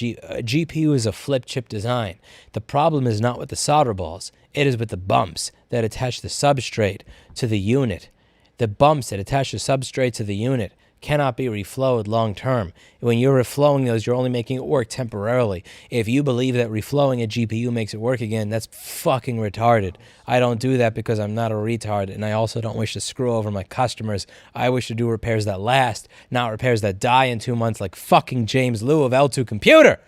GPU is a flip chip design. The problem is not with the solder balls. It is with the bumps that attach the substrate to the unit. The bumps that attach the substrate to the unit cannot be reflowed long term. When you're reflowing those, you're only making it work temporarily. If you believe that reflowing a GPU makes it work again, that's fucking retarded. I don't do that because I'm not a retard, and I also don't wish to screw over my customers. I wish to do repairs that last, not repairs that die in 2 months like fucking James Liu of L2 Computer.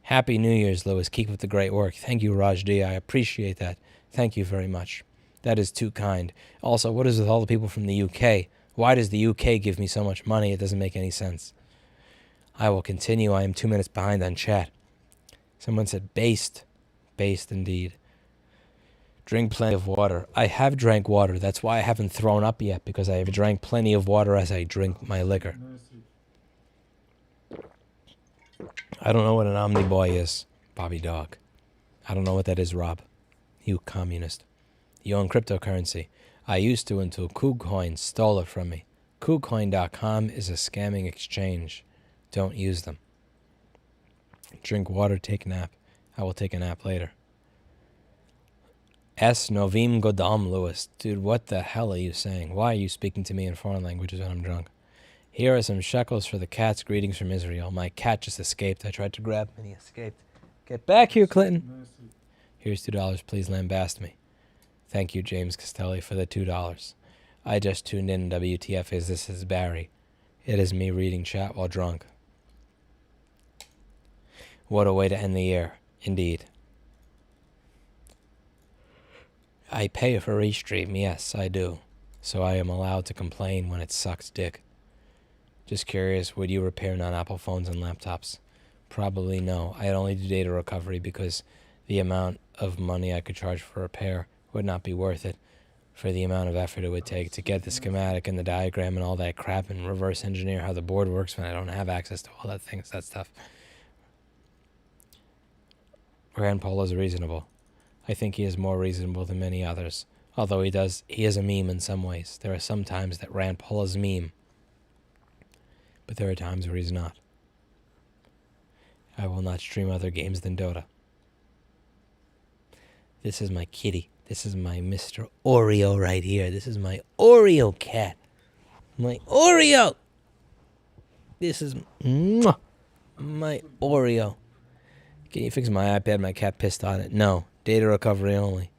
Happy New Year's, Lewis. Keep up the great work. Thank you, Raj D. I appreciate that. Thank you very much. That is too kind. Also, what is with all the people from the UK? Why does the UK give me so much money? It doesn't make any sense. I will continue. I am 2 minutes behind on chat. Someone said based. Based indeed. Drink plenty of water. I have drank water. That's why I haven't thrown up yet, because I have drank plenty of water as I drink my liquor. Mercy. I don't know what an omniboy is, Bobby Dog. I don't know what that is, Rob. You communist. You own cryptocurrency. I used to until KuCoin stole it from me. KuCoin.com is a scamming exchange. Don't use them. Drink water, take a nap. I will take a nap later. S. Novim Godam Lewis. Dude, what the hell are you saying? Why are you speaking to me in foreign languages when I'm drunk? Here are some shekels for the cats. Greetings from Israel. My cat just escaped. I tried to grab him and he escaped. Get back here, Clinton. Mercy. Here's $2. Please lambast me. Thank you, James Costelli, for the $2. I just tuned in. WTF is this is Barry. It is me reading chat while drunk. What a way to end the year. Indeed. I pay for Restream. Yes, I do. So I am allowed to complain when it sucks dick. Just curious, would you repair non-Apple phones and laptops? Probably no. I'd only do data recovery because the amount of money I could charge for repair would not be worth it for the amount of effort it would take to get the schematic and the diagram and all that crap and reverse engineer how the board works when I don't have access to all that stuff. Rand Paul is reasonable. I think he is more reasonable than many others. Although he is a meme in some ways. There are some times that Rand Paul is a meme. But there are times where he's not. I will not stream other games than Dota. This is my kitty. This is my Mr. Oreo right here. This is my Oreo cat. My Oreo! This is my Oreo. Can you fix my iPad? My cat pissed on it. No. Data recovery only.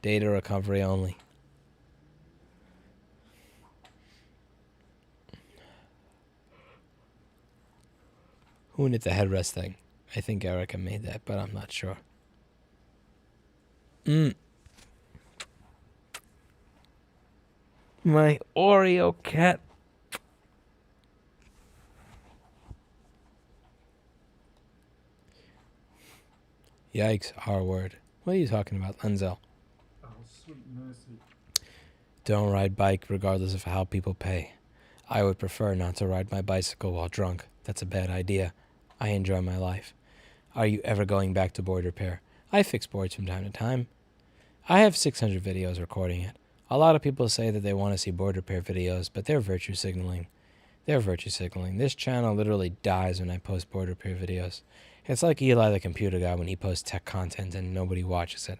Data recovery only. Who knit the headrest thing? I think Erica made that, but I'm not sure. My Oreo cat. Yikes, R word. What are you talking about, Lenzel? Oh, sweet mercy. Don't ride bike regardless of how people pay. I would prefer not to ride my bicycle while drunk. That's a bad idea. I enjoy my life. Are you ever going back to board repair? I fix boards from time to time. I have 600 videos recording it. A lot of people say that they want to see board repair videos, but they're virtue signaling. They're virtue signaling. This channel literally dies when I post board repair videos. It's like Eli the computer guy when he posts tech content and nobody watches it.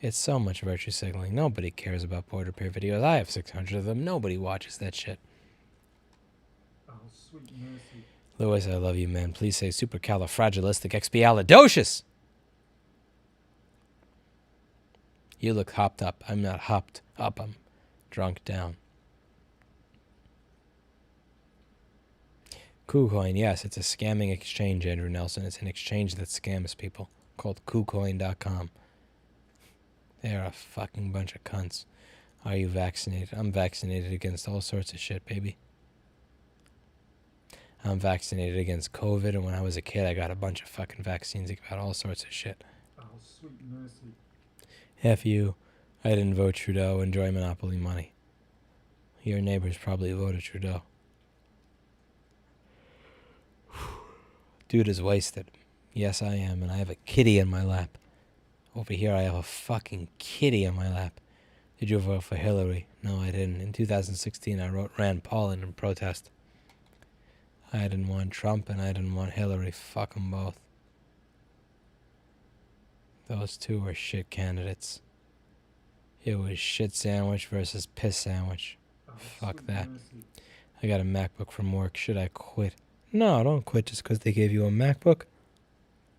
It's so much virtue signaling. Nobody cares about board repair videos. I have 600 of them. Nobody watches that shit. Oh, sweet mercy. Lewis, I love you, man. Please say supercalifragilisticexpialidocious. You look hopped up. I'm not hopped up. I'm drunk down. KuCoin, yes, it's a scamming exchange, Andrew Nelson. It's an exchange that scams people called KuCoin.com. They're a fucking bunch of cunts. Are you vaccinated? I'm vaccinated against all sorts of shit, baby. I'm vaccinated against COVID, and when I was a kid, I got a bunch of fucking vaccines about all sorts of shit. Oh, sweet mercy. F you. I didn't vote Trudeau. Enjoy Monopoly money. Your neighbors probably voted Trudeau. Dude is wasted. Yes, I am, and I have a kitty in my lap. Over here, I have a fucking kitty in my lap. Did you vote for Hillary? No, I didn't. In 2016, I wrote Rand Paul in protest. I didn't want Trump, and I didn't want Hillary. Fuck them both. Those two were shit candidates. It was shit sandwich versus piss sandwich. Oh, Fuck sweet that. mercy. I got a MacBook from work. Should I quit? No, don't quit just because they gave you a MacBook.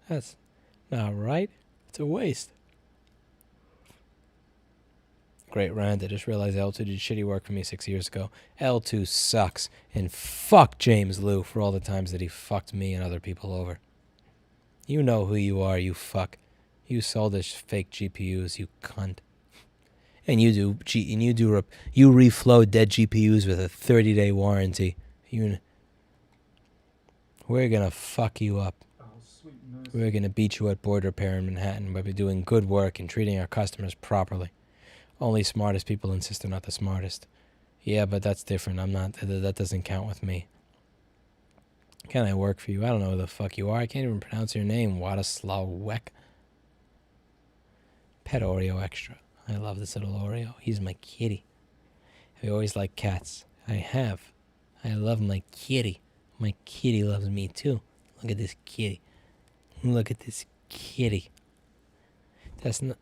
That's not right. It's a waste. Great rant. I just realized L2 did shitty work for me 6 years ago. L2 sucks. And fuck James Liu for all the times that he fucked me and other people over. You know who you are, you fuck. You sold us fake GPUs, you cunt. And you reflow dead GPUs with a 30-day warranty. We're gonna fuck you up. Oh, sweet mercy. We're gonna beat you at board repair in Manhattan by doing good work and treating our customers properly. Only smartest people insist they're not the smartest. Yeah, but that's different. I'm not. That doesn't count with me. Can I work for you? I don't know who the fuck you are. I can't even pronounce your name. Wadaslawek. Pet Oreo Extra. I love this little Oreo. He's my kitty. I always liked cats. I have. I love my kitty. My kitty loves me too. Look at this kitty. Look at this kitty. That's not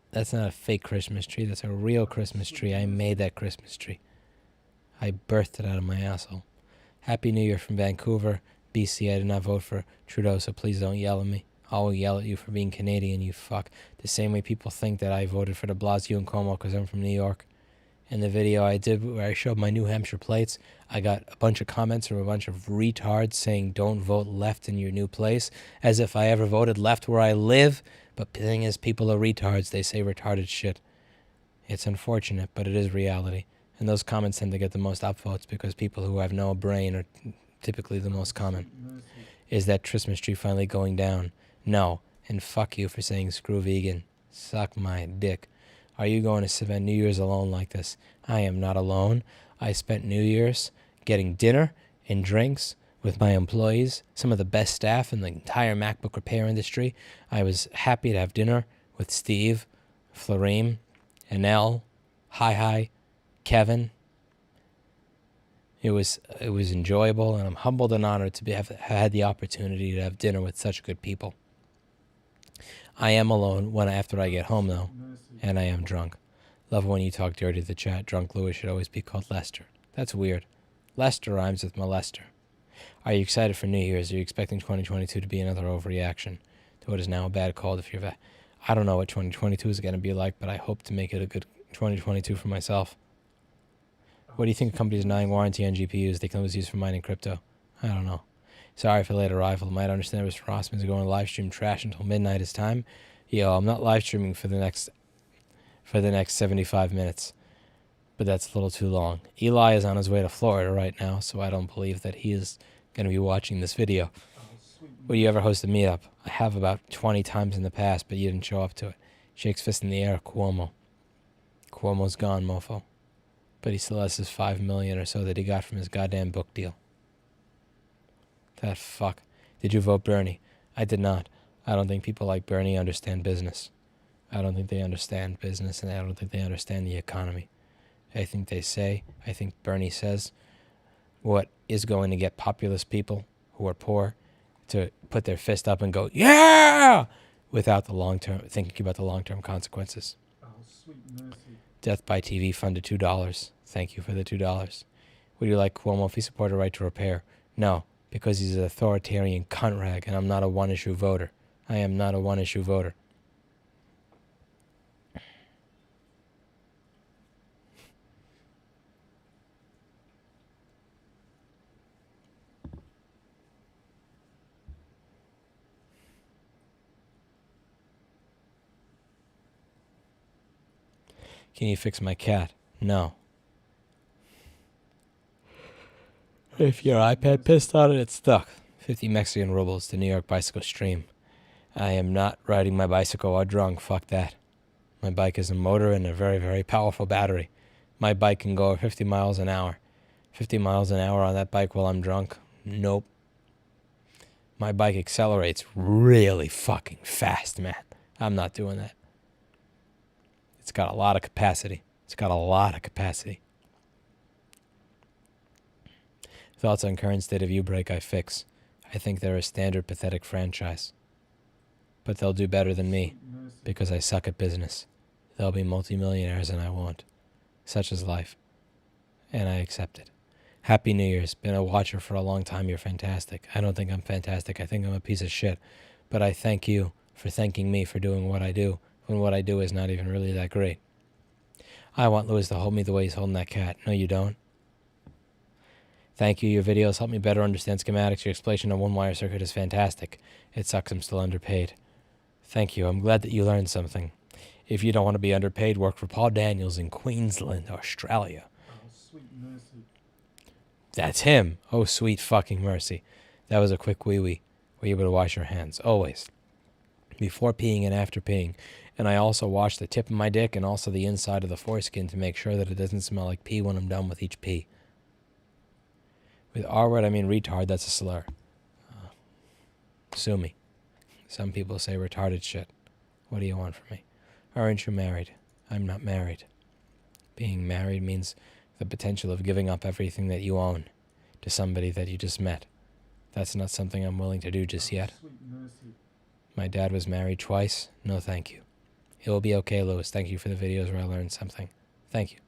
a fake Christmas tree. That's a real Christmas tree. I made that Christmas tree. I birthed it out of my asshole. Happy New Year from Vancouver, BC. I did not vote for Trudeau, so please don't yell at me. I'll yell at you for being Canadian, you fuck. The same way people think that I voted for de Blasio and Cuomo because I'm from New York. In the video I did where I showed my New Hampshire plates, I got a bunch of comments from a bunch of retards saying don't vote left in your new place, as if I ever voted left where I live. But the thing is, people are retards. They say retarded shit. It's unfortunate, but it is reality. And those comments tend to get the most upvotes because people who have no brain are typically the most common. Mercy. Is that Christmas tree finally going down? No. And fuck you for saying screw vegan. Suck my dick. Are you going to spend New Year's alone like this? I am not alone. I spent New Year's getting dinner and drinks with my employees, some of the best staff in the entire MacBook repair industry. I was happy to have dinner with Steve, Flareem, Anel, Hi, Kevin. It was enjoyable, and I'm humbled and honored to have had the opportunity to have dinner with such good people. I am alone after I get home, though, Mercy. and I am drunk. Love when you talk dirty to the chat. Drunk Louis should always be called Lester. That's weird. Lester rhymes with molester. Are you excited for New Year's? Are you expecting 2022 to be another overreaction to what is now a bad cold if you're I don't know what 2022 is going to be like, but I hope to make it a good 2022 for myself. What do you think of companies denying warranty on GPUs they can always use for mining crypto? I don't know. Sorry for late arrival. Might understand Mr. Rossman's going to live stream trash until midnight is time. Yo, I'm not live streaming for the next 75 minutes. But that's a little too long. Eli is on his way to Florida right now, so I don't believe that he is going to be watching this video. Oh, sweet Would you ever host a meetup? I have about 20 times in the past, but you didn't show up to it. Shakes fist in the air, Cuomo. Cuomo's gone, mofo. But he still has his $5 million or so that he got from his goddamn book deal. That fuck. Did you vote Bernie? I did not. I don't think people like Bernie understand business. I don't think they understand business, and I don't think they understand the economy. I think Bernie says what is going to get populist people who are poor to put their fist up and go, yeah, without thinking about the long-term consequences. Oh, sweet mercy. Death by TV funded $2. Thank you for the $2. Would you like Cuomo if he supported right to repair? No, because he's an authoritarian cunt rag, and I'm not a one-issue voter. I am not a one-issue voter. Can you fix my cat? No. If your iPad pissed on it, it's stuck. 50 Mexican rubles to New York bicycle stream. I am not riding my bicycle or drunk. Fuck that. My bike is a motor and a very, very powerful battery. My bike can go 50 miles an hour. 50 miles an hour on that bike while I'm drunk? Nope. My bike accelerates really fucking fast, man. I'm not doing that. It's got a lot of capacity. Thoughts on current state of Ubreak I fix. I think they're a standard pathetic franchise. But they'll do better than me, Sweet mercy. because I suck at business. They'll be multimillionaires and I won't. Such is life. And I accept it. Happy New Year's. Been a watcher for a long time. You're fantastic. I don't think I'm fantastic. I think I'm a piece of shit. But I thank you for thanking me for doing what I do, when what I do is not even really that great. I want Lewis to hold me the way he's holding that cat. No, you don't. Thank you. Your videos help me better understand schematics. Your explanation on one-wire circuit is fantastic. It sucks I'm still underpaid. Thank you. I'm glad that you learned something. If you don't want to be underpaid, work for Paul Daniels in Queensland, Australia. Oh, sweet mercy. That's him. Oh, sweet fucking mercy. That was a quick wee-wee. Were you able to wash your hands? Always. Before peeing and after peeing. And I also wash the tip of my dick and also the inside of the foreskin to make sure that it doesn't smell like pee when I'm done with each pee. With R-word, I mean retard. That's a slur. Sue me. Some people say retarded shit. What do you want from me? Aren't you married? I'm not married. Being married means the potential of giving up everything that you own to somebody that you just met. That's not something I'm willing to do just yet. Sweet mercy. My dad was married twice. No, thank you. It will be okay, Lewis. Thank you for the videos where I learned something. Thank you.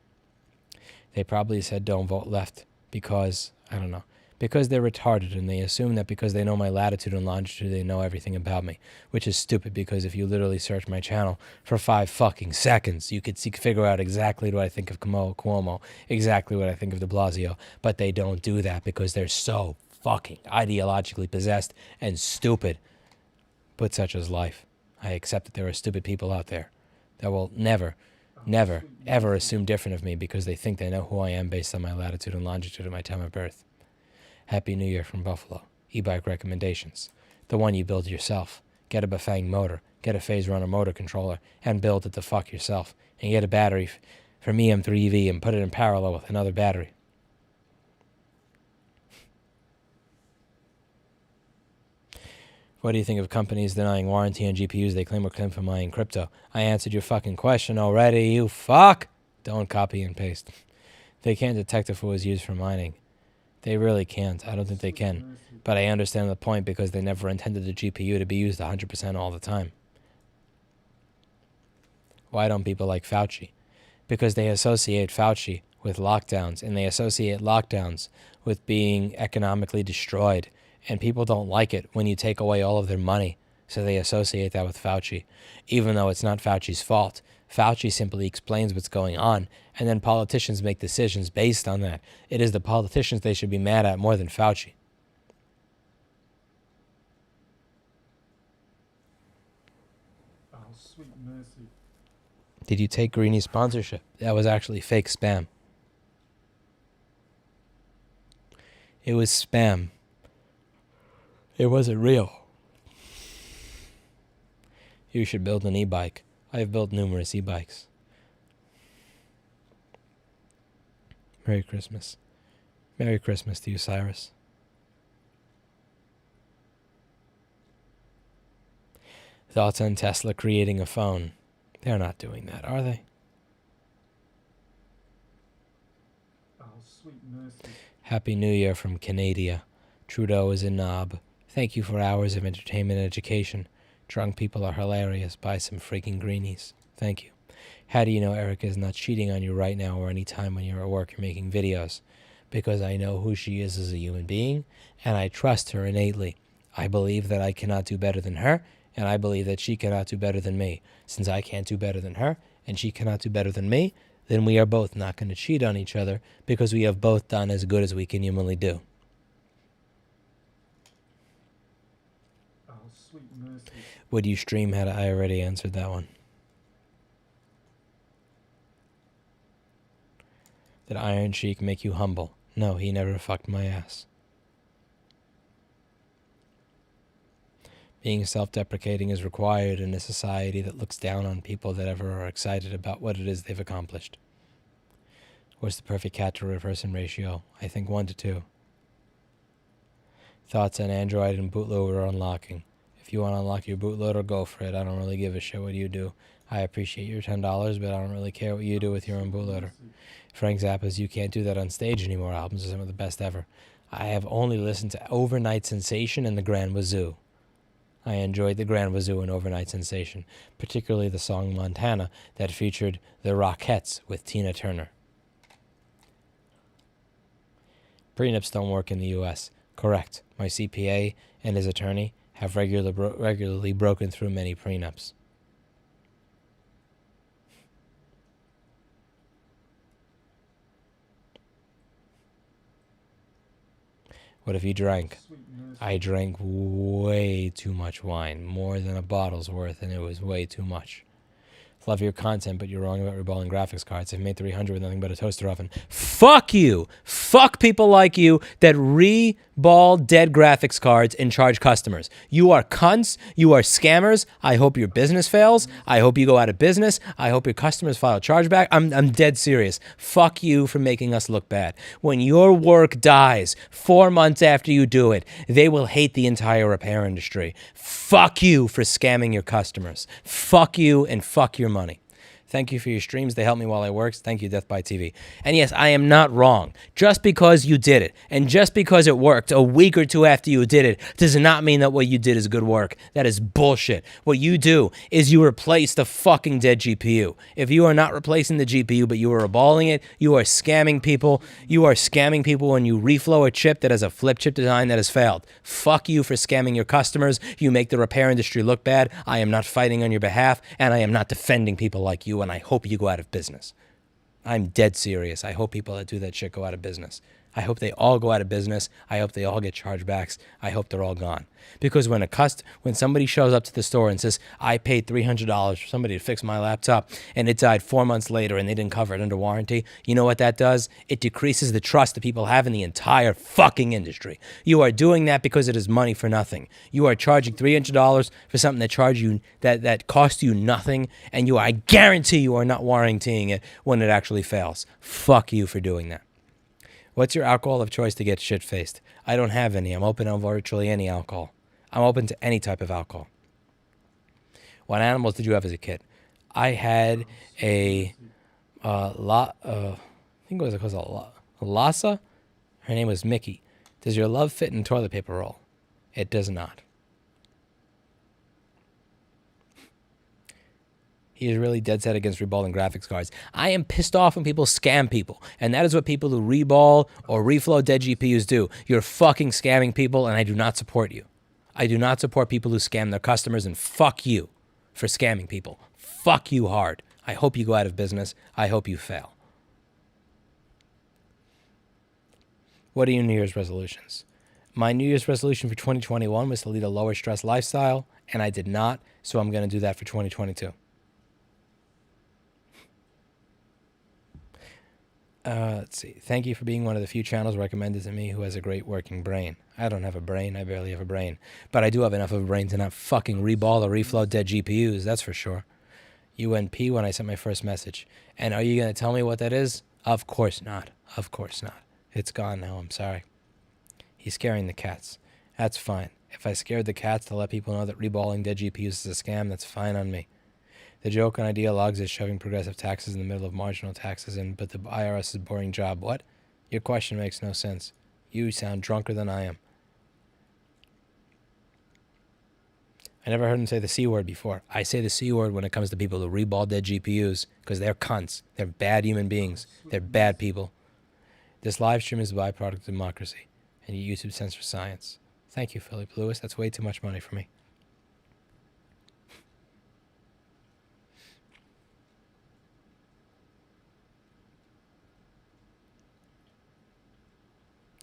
They probably said don't vote left because, I don't know, because they're retarded and they assume that because they know my latitude and longitude, they know everything about me, which is stupid because if you literally search my channel for 5 fucking seconds, you could figure out exactly what I think of Cuomo, exactly what I think of de Blasio, but they don't do that because they're so fucking ideologically possessed and stupid. But such is life. I accept that there are stupid people out there that will never, ever assume different of me because they think they know who I am based on my latitude and longitude and my time of birth. Happy New Year from Buffalo. E-bike recommendations. The one you build yourself. Get a Bafang motor. Get a Phase Runner motor controller. And build it the fuck yourself. And get a battery from EM3V and put it in parallel with another battery. What do you think of companies denying warranty on GPUs they claim were claimed for mining crypto? I answered your fucking question already, you fuck! Don't copy and paste. They can't detect if it was used for mining. They really can't. I don't think they can. But I understand the point because they never intended the GPU to be used 100% all the time. Why don't people like Fauci? Because they associate Fauci with lockdowns, and they associate lockdowns with being economically destroyed. And people don't like it when you take away all of their money, so they associate that with Fauci, even though it's not Fauci's fault. Fauci simply explains what's going on, and then politicians make decisions based on that. It is the politicians they should be mad at more than Fauci. Oh, sweet mercy. Did you take Greenie's sponsorship? That was actually fake spam. It was spam. It wasn't real. You should build an e-bike. I have built numerous e-bikes. Merry Christmas. Merry Christmas to you, Cyrus. Thoughts on Tesla creating a phone? They're not doing that, are they? Oh, sweet mercy. Happy New Year from Canada. Trudeau is a knob. Thank you for hours of entertainment and education. Drunk people are hilarious. Buy some freaking greenies. Thank you. How do you know Erica is not cheating on you right now or any time when you're at work or making videos? Because I know who she is as a human being, and I trust her innately. I believe that I cannot do better than her, and I believe that she cannot do better than me. Since I can't do better than her, and she cannot do better than me, then we are both not going to cheat on each other because we have both done as good as we can humanly do. Oh, sweet mercy. Would you stream? I already answered that one. Did Iron Sheik make you humble? No, he never fucked my ass. Being self-deprecating is required in a society that looks down on people that ever are excited about what it is they've accomplished. What's the perfect cat to person ratio? I think 1 to 2. Thoughts on Android and bootloader unlocking? If you want to unlock your bootloader, go for it. I don't really give a shit what you do. I appreciate your $10, but I don't really care what you do with your own bootloader. Frank Zappa's You Can't Do That on Stage Anymore albums are some of the best ever. I have only listened to Overnight Sensation and The Grand Wazoo. I enjoyed The Grand Wazoo and Overnight Sensation, particularly the song Montana that featured the Rockettes with Tina Turner. Prenups don't work in the U.S. Correct. My CPA and his attorney have regularly broken through many prenups. What if you drank? Sweet mercy. I drank way too much wine, more than a bottle's worth, and it was way too much. Love your content, but you're wrong about reballing graphics cards. I've made 300 with nothing but a toaster oven. Fuck you! Fuck people like you that reball dead graphics cards and charge customers. You are cunts. You are scammers. I hope your business fails. I hope you go out of business. I hope your customers file a chargeback. I'm dead serious. Fuck you for making us look bad. When your work dies 4 months after you do it, they will hate the entire repair industry. Fuck you for scamming your customers. Fuck you and fuck your money. Thank you for your streams. They help me while I work. Thank you, Death by TV. And yes, I am not wrong. Just because you did it, and just because it worked a week or two after you did it, does not mean that what you did is good work. That is bullshit. What you do is you replace the fucking dead GPU. If you are not replacing the GPU, but you are reballing it, you are scamming people. You are scamming people when you reflow a chip that has a flip chip design that has failed. Fuck you for scamming your customers. You make the repair industry look bad. I am not fighting on your behalf, and I am not defending people like you, and I hope you go out of business. I'm dead serious. I hope people that do that shit go out of business. I hope they all go out of business. I hope they all get chargebacks. I hope they're all gone. Because when somebody shows up to the store and says, I paid $300 for somebody to fix my laptop and it died 4 months later and they didn't cover it under warranty, you know what that does? It decreases the trust that people have in the entire fucking industry. You are doing that because it is money for nothing. You are charging $300 for something that cost you nothing, and I guarantee you are not warrantying it when it actually fails. Fuck you for doing that. What's your alcohol of choice to get shit-faced? I don't have any. I'm open on virtually any alcohol. I'm open to any type of alcohol. What animals did you have as a kid? I had I think it was a Lhasa. Her name was Mickey. Does your love fit in toilet paper roll? It does not. He is really dead set against reballing graphics cards. I am pissed off when people scam people. And that is what people who reball or reflow dead GPUs do. You're fucking scamming people, and I do not support you. I do not support people who scam their customers, and fuck you for scamming people. Fuck you hard. I hope you go out of business. I hope you fail. What are your New Year's resolutions? My New Year's resolution for 2021 was to lead a lower stress lifestyle, and I did not, so I'm going to do that for 2022. Let's see. Thank you for being one of the few channels recommended to me who has a great working brain. I don't have a brain. I barely have a brain. But I do have enough of a brain to not fucking reball or reflow dead GPUs. That's for sure. UNP when I sent my first message. And are you going to tell me what that is? Of course not. Of course not. It's gone now. I'm sorry. He's scaring the cats. That's fine. If I scared the cats to let people know that reballing dead GPUs is a scam, that's fine on me. The joke on Idea Logs is shoving progressive taxes in the middle of marginal taxes, but the IRS is a boring job. What? Your question makes no sense. You sound drunker than I am. I never heard him say the C word before. I say the C word when it comes to people who reball dead GPUs because they're cunts. They're bad human beings. They're bad people. This live stream is a byproduct of democracy, and YouTube stands for science. Thank you, Philip Lewis. That's way too much money for me.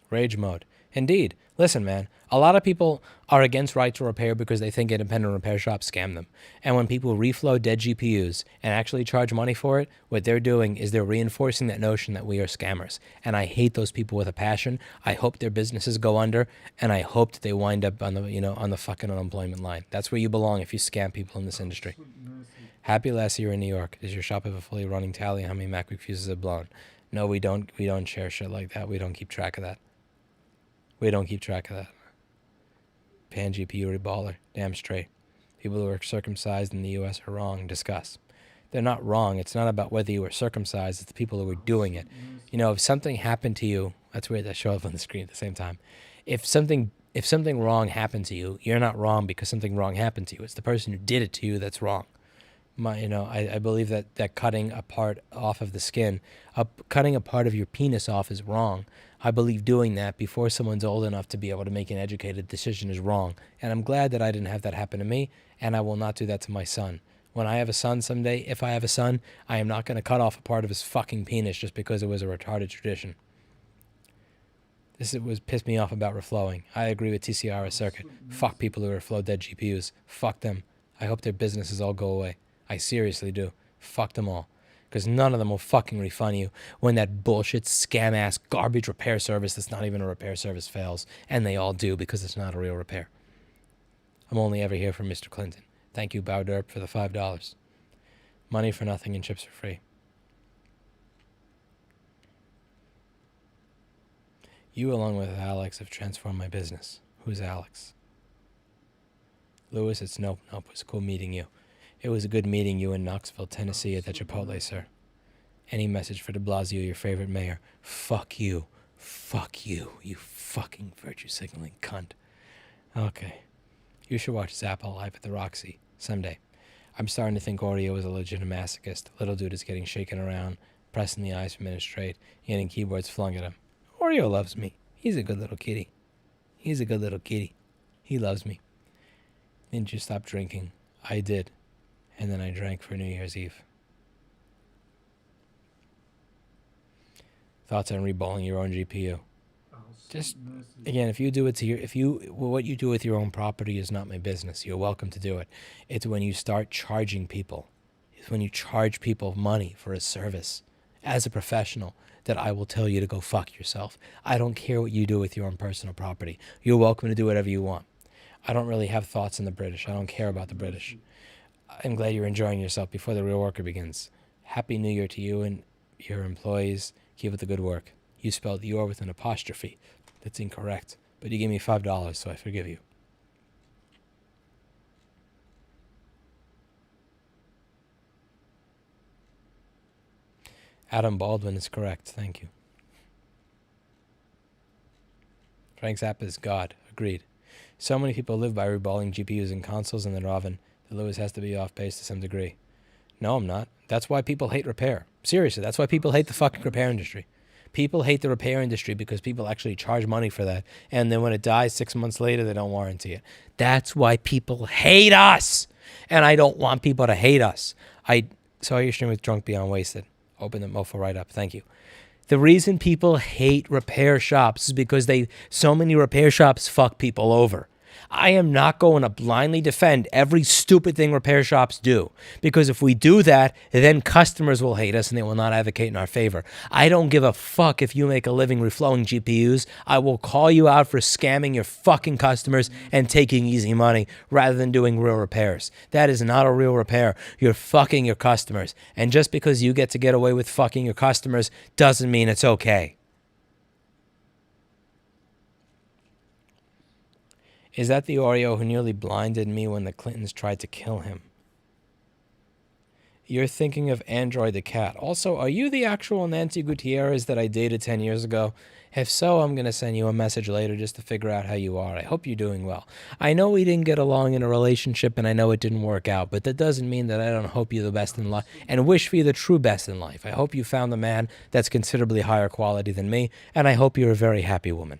Rage mode. Indeed. Listen, man, a lot of people are against right to repair because they think independent repair shops scam them. And when people reflow dead GPUs and actually charge money for it, what they're doing is they're reinforcing that notion that we are scammers. And I hate those people with a passion. I hope their businesses go under, and I hope that they wind up on the fucking unemployment line. That's where you belong if you scam people in this industry. Happy last year in New York. Does your shop have a fully running tally on how many MacBook fuses have blown? No, we don't. We don't share shit like that. We don't keep track of that. We don't keep track of that. Pan GPU reballer. Damn straight. People who are circumcised in the U.S. are wrong. Discuss. They're not wrong. It's not about whether you were circumcised. It's the people who were doing it. You know, if something happened to you, that's weird. That show up on the screen at the same time. If something wrong happened to you, you're not wrong because something wrong happened to you. It's the person who did it to you that's wrong. I believe that cutting a part off of the skin, cutting a part of your penis off is wrong. I believe doing that before someone's old enough to be able to make an educated decision is wrong. And I'm glad that I didn't have that happen to me, and I will not do that to my son. When I have a son someday, if I have a son, I am not going to cut off a part of his fucking penis just because it was a retarded tradition. This was pissed me off about reflowing. I agree with TCR's circuit. Fuck people who reflow dead GPUs. Fuck them. I hope their businesses all go away. I seriously do. Fuck them all. Because none of them will fucking refund you when that bullshit scam-ass garbage repair service that's not even a repair service fails. And they all do because it's not a real repair. I'm only ever here for Mr. Clinton. Thank you, Bowderp, for the $5. Money for nothing and chips for free. You, along with Alex, have transformed my business. Who's Alex? Lewis, it's nope. It was cool meeting you. It was a good meeting you in Knoxville, Tennessee at the Chipotle, sir. Any message for de Blasio, your favorite mayor? Fuck you. Fuck you, you fucking virtue signaling cunt. Okay. You should watch Zappa live at the Roxy someday. I'm starting to think Oreo is a legitimate masochist. Little dude is getting shaken around, pressing the eyes for minutes straight, getting keyboards flung at him. Oreo loves me. He's a good little kitty. He's a good little kitty. He loves me. Didn't you stop drinking? I did. And then I drank for New Year's Eve. Thoughts on reballing your own GPU? Just, again, if you do it to your, what you do with your own property is not my business. You're welcome to do it. It's when you start charging people. It's when you charge people money for a service as a professional that I will tell you to go fuck yourself. I don't care what you do with your own personal property. You're welcome to do whatever you want. I don't really have thoughts on the British. I don't care about the British. I'm glad you're enjoying yourself before the real worker begins. Happy New Year to you and your employees. Keep up the good work. You spelled your with an apostrophe. That's incorrect. But you gave me $5, so I forgive you. Adam Baldwin is correct. Thank you. Frank Zappa is God. Agreed. So many people live by reballing GPUs and consoles in their oven that Lewis has to be off base to some degree. No, I'm not. That's why people hate repair. Seriously, that's why people hate the fucking repair industry. People hate the repair industry because people actually charge money for that. And then when it dies 6 months later, they don't warranty it. That's why people hate us. And I don't want people to hate us. I saw your stream with Drunk Beyond Wasted. Open the mofo right up. Thank you. The reason people hate repair shops is because so many repair shops fuck people over. I am not going to blindly defend every stupid thing repair shops do, because if we do that, then customers will hate us and they will not advocate in our favor. I don't give a fuck if you make a living reflowing GPUs. I will call you out for scamming your fucking customers and taking easy money rather than doing real repairs. That is not a real repair. You're fucking your customers. And just because you get to get away with fucking your customers doesn't mean it's okay. Is that the Oreo who nearly blinded me when the Clintons tried to kill him? You're thinking of Android the cat. Also, are you the actual Nancy Gutierrez that I dated 10 years ago? If so, I'm going to send you a message later just to figure out how you are. I hope you're doing well. I know we didn't get along in a relationship and I know it didn't work out, but that doesn't mean that I don't hope you're the best in life and wish for you the true best in life. I hope you found a man that's considerably higher quality than me, and I hope you're a very happy woman.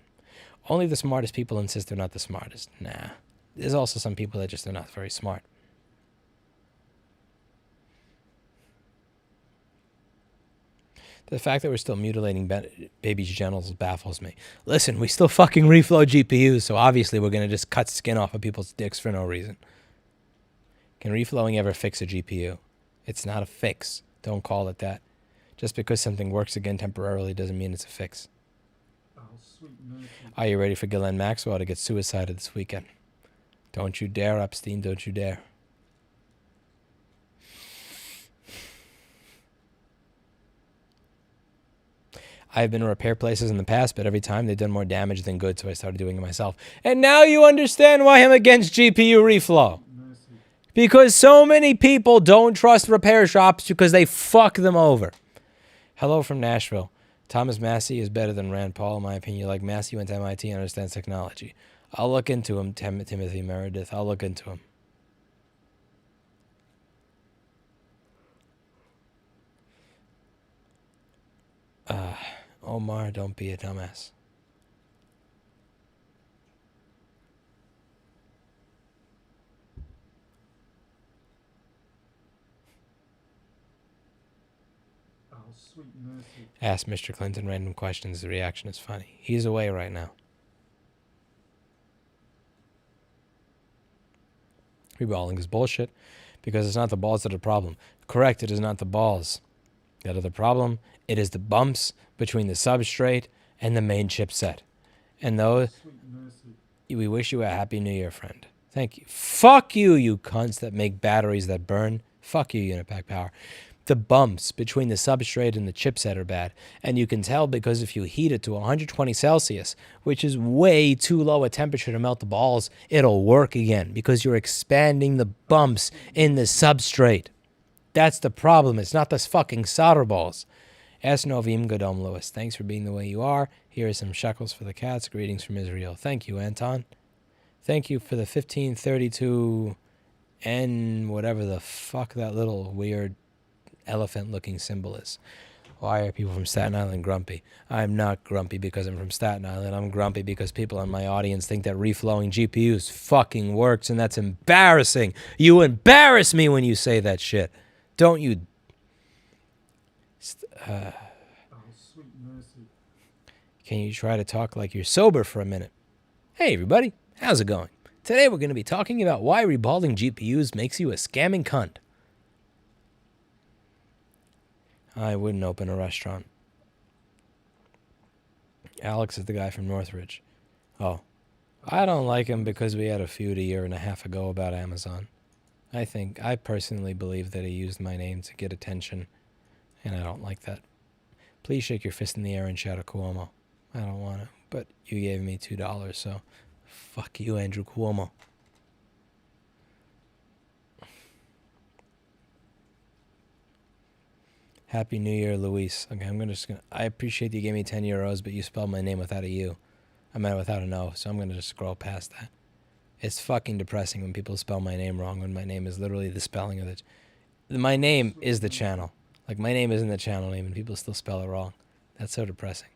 Only the smartest people insist they're not the smartest. Nah. There's also some people that just are not very smart. The fact that we're still mutilating babies' genitals baffles me. Listen, we still fucking reflow GPUs, so obviously we're going to just cut skin off of people's dicks for no reason. Can reflowing ever fix a GPU? It's not a fix. Don't call it that. Just because something works again temporarily doesn't mean it's a fix. Are you ready for Ghislaine Maxwell to get suicided this weekend? Don't you dare, Epstein. Don't you dare. I've been to repair places in the past, but every time they've done more damage than good, so I started doing it myself. And now you understand why I'm against GPU reflow. Because so many people don't trust repair shops because they fuck them over. Hello from Nashville. Thomas Massey is better than Rand Paul, in my opinion. Like Massey went to MIT and understands technology. I'll look into him, Timothy Meredith. I'll look into him. Omar, don't be a dumbass. Oh, sweet mercy. Ask Mr. Clinton random questions. The reaction is funny. He's away right now. Reballing is bullshit because it's not the balls that are the problem. Correct, it is not the balls that are the problem. It is the bumps between the substrate and the main chipset. And those, Sweet mercy. we wish you a happy new year, friend. Thank you. Fuck you, you cunts that make batteries that burn. Fuck you, Unipack Power. The bumps between the substrate and the chipset are bad. And you can tell because if you heat it to 120 Celsius, which is way too low a temperature to melt the balls, it'll work again because you're expanding the bumps in the substrate. That's the problem. It's not the fucking solder balls. S. Novim Godom Lewis. Thanks for being the way you are. Here are some shekels for the cats. Greetings from Israel. Thank you, Anton. Thank you for the 1532 N whatever the fuck that little weird elephant-looking symbol is. Why are people from Staten Island grumpy? I'm not grumpy because I'm from Staten Island. I'm grumpy because people in my audience think that reflowing GPUs fucking works, and that's embarrassing. You embarrass me when you say that shit. Don't you? Oh, sweet mercy. Can you try to talk like you're sober for a minute? Hey, everybody. How's it going? Today we're going to be talking about why rebalding GPUs makes you a scamming cunt. I wouldn't open a restaurant. Alex is the guy from Northridge. Oh, I don't like him because we had a feud a year and a half ago about Amazon. I personally believe that he used my name to get attention, and I don't like that. Please shake your fist in the air and shout at Cuomo. I don't want to, but you gave me $2, so fuck you, Andrew Cuomo. Happy New Year, Luis. Okay, I appreciate you gave me 10 euros, but you spelled my name without a U. I meant without an O, so I'm going to just scroll past that. It's fucking depressing when people spell my name wrong when my name is literally the spelling of it. My name is the channel. Like, my name isn't the channel name, and people still spell it wrong. That's so depressing.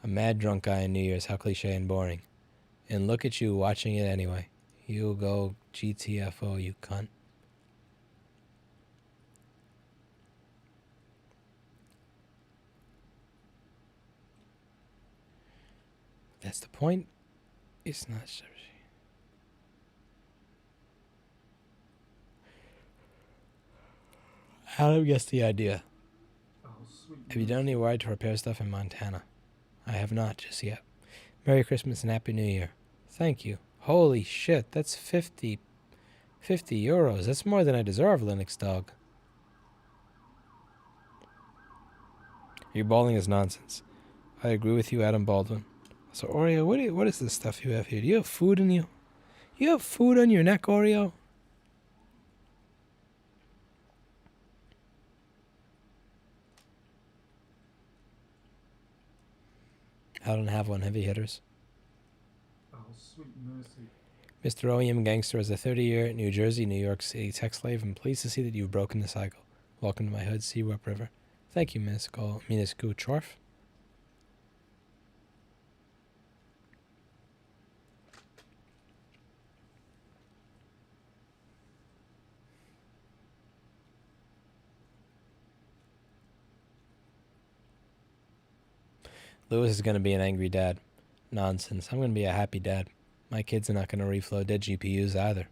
A mad drunk guy on New Year's, how cliche and boring. And look at you watching it anyway. You go GTFO, you cunt. That's the point. It's not. Adam gets the idea. Oh, sweet Have you done any wire to repair stuff in Montana? I have not just yet. Merry Christmas and Happy New Year. Thank you. Holy shit, that's 50 euros. That's more than I deserve, Linux Dog. Your balding is nonsense. I agree with you, Adam Baldwin. So, Oreo, what is this stuff you have here? Do you have food in you? You have food on your neck, Oreo? I don't have one. Heavy hitters. Oh, sweet mercy. Mr. OEM Gangster is a 30-year New Jersey, New York City tech slave. I'm pleased to see that you've broken the cycle. Welcome to my hood, Sea Wep River. Thank you, Minuscule Chorf. Lewis is going to be an angry dad. Nonsense. I'm going to be a happy dad. My kids are not going to reflow dead GPUs either.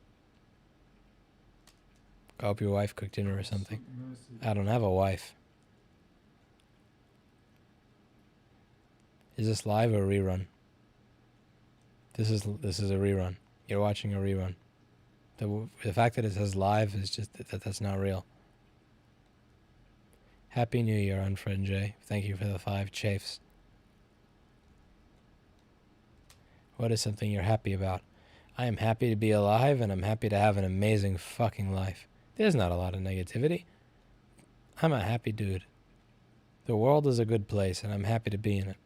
I hope your wife cooked dinner or something. Sweet mercy. I don't have a wife. Is this live or a rerun? This is a rerun. You're watching a rerun. The fact that it says live is just that's not real. Happy New Year, Unfriend J. Thank you for the 5 chafes. What is something you're happy about? I am happy to be alive, and I'm happy to have an amazing fucking life. There's not a lot of negativity. I'm a happy dude. The world is a good place, and I'm happy to be in it.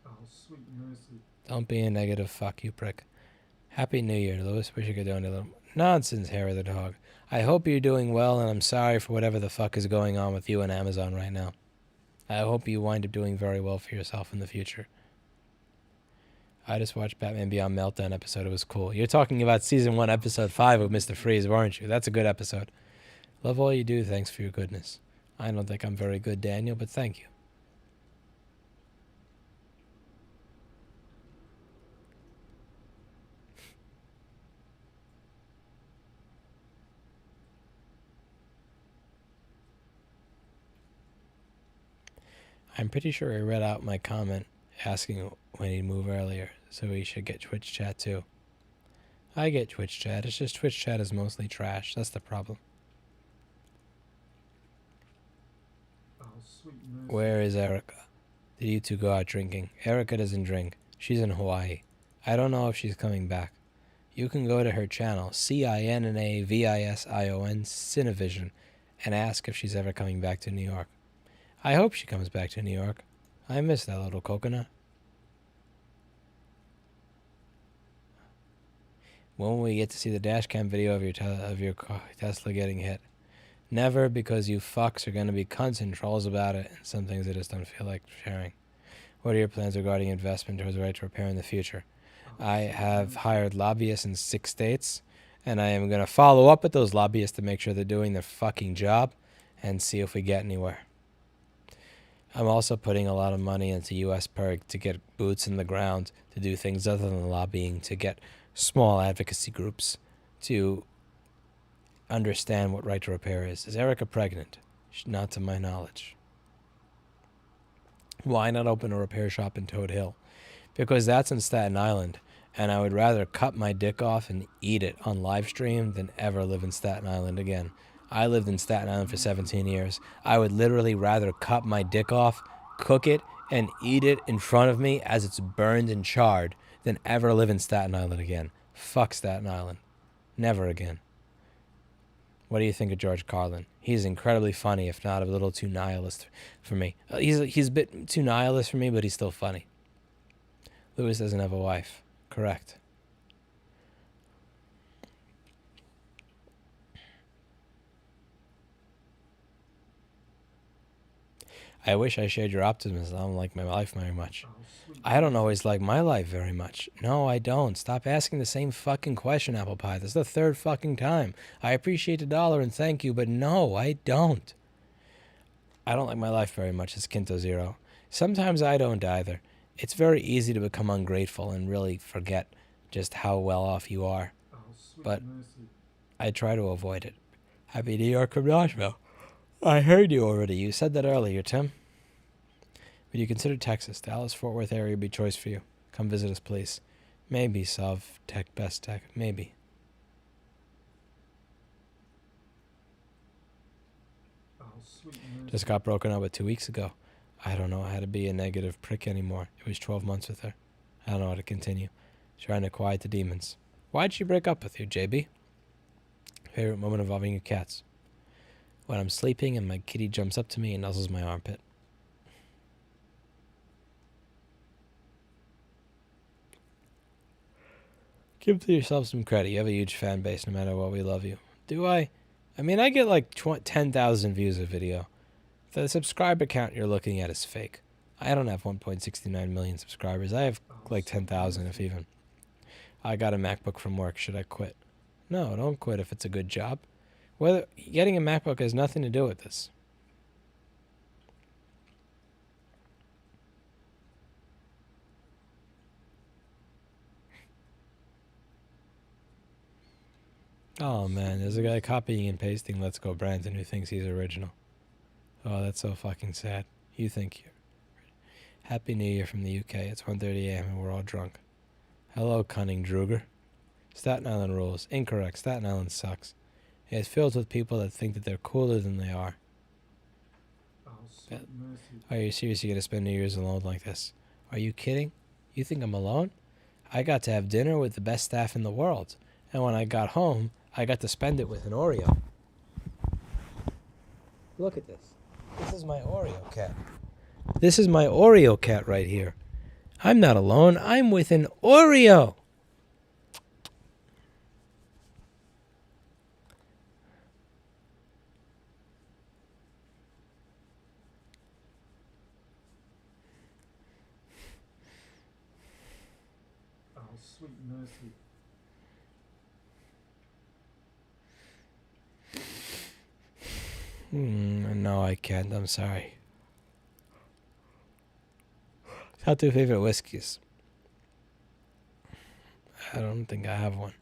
Oh, sweet mercy. Don't be a negative fuck you prick. Happy New Year, Lewis. Wish you could donate a little. Nonsense, hair of the dog. I hope you're doing well, and I'm sorry for whatever the fuck is going on with you and Amazon right now. I hope you wind up doing very well for yourself in the future. I just watched Batman Beyond Meltdown episode. It was cool. You're talking about season 1, episode 5 of Mr. Freeze, weren't you? That's a good episode. Love all you do. Thanks for your goodness. I don't think I'm very good, Daniel, but thank you. I'm pretty sure I read out my comment asking when he'd move earlier, so he should get Twitch chat too. I get Twitch chat. It's just Twitch chat is mostly trash. That's the problem. Oh, sweet mercy. Where is Erica? Did you two go out drinking? Erica doesn't drink. She's in Hawaii. I don't know if she's coming back. You can go to her channel, CINNAVISION, Cinevision, and ask if she's ever coming back to New York. I hope she comes back to New York. I miss that little coconut. When will we get to see the dash cam video of your Tesla getting hit? Never, because you fucks are going to be cunts and trolls about it, and some things I just don't feel like sharing. What are your plans regarding investment towards the right to repair in the future? I have hired lobbyists in 6 states, and I am going to follow up with those lobbyists to make sure they're doing their fucking job and see if we get anywhere. I'm also putting a lot of money into US PERG to get boots in the ground to do things other than lobbying, to get small advocacy groups to understand what right to repair is. Is Erica pregnant? Not to my knowledge. Why not open a repair shop in Toad Hill? Because that's in Staten Island, and I would rather cut my dick off and eat it on live stream than ever live in Staten Island again. I lived in Staten Island for 17 years. I would literally rather cut my dick off, cook it, and eat it in front of me as it's burned and charred than ever live in Staten Island again. Fuck Staten Island. Never again. What do you think of George Carlin? He's incredibly funny, if not a little too nihilist for me. He's a bit too nihilist for me, but he's still funny. Lewis doesn't have a wife. Correct. I wish I shared your optimism. I don't like my life very much. Oh, sweet I don't always like my life very much. No, I don't. Stop asking the same fucking question, Apple Pie. This is the 3rd fucking time. I appreciate $1 and thank you, but no, I don't. I don't like my life very much. It's Kinto Zero. Sometimes I don't either. It's very easy to become ungrateful and really forget just how well off you are. Oh, sweet But mercy. I try to avoid it. Happy New York from Nashville. I heard you already. You said that earlier, Tim. Would you consider Texas? Dallas, Fort Worth area would be choice for you. Come visit us, please. Maybe Sov Tech, Best Tech. Maybe. Oh, sweet mercy. Just got broken up with 2 weeks ago. I don't know how to be a negative prick anymore. It was 12 months with her. I don't know how to continue. Trying to quiet the demons. Why'd she break up with you, JB? Favorite moment involving your cats? When I'm sleeping and my kitty jumps up to me and nuzzles my armpit. Give yourself some credit. You have a huge fan base no matter what. We love you. Do I? I mean, I get like 10,000 views a video. The subscriber count you're looking at is fake. I don't have 1.69 million subscribers. I have like 10,000 if even. I got a MacBook from work. Should I quit? No, don't quit if it's a good job. Whether getting a MacBook has nothing to do with this. Oh man, there's a guy copying and pasting Let's Go Brandon who thinks he's original. Oh, that's so fucking sad. You think you're... Happy New Year from the UK. It's 1:30 a.m. and we're all drunk. Hello, cunning Druger. Staten Island rules. Incorrect. Staten Island sucks. It's filled with people that think that they're cooler than they are. Oh, sweet mercy. Are you seriously going to spend New Year's alone like this? Are you kidding? You think I'm alone? I got to have dinner with the best staff in the world. And when I got home, I got to spend it with an Oreo. Look at this. This is my Oreo cat. This is my Oreo cat right here. I'm not alone. I'm with an Oreo. sweet mercy. No, I can't. I'm sorry. Top two favorite whiskeys. I don't think I have one.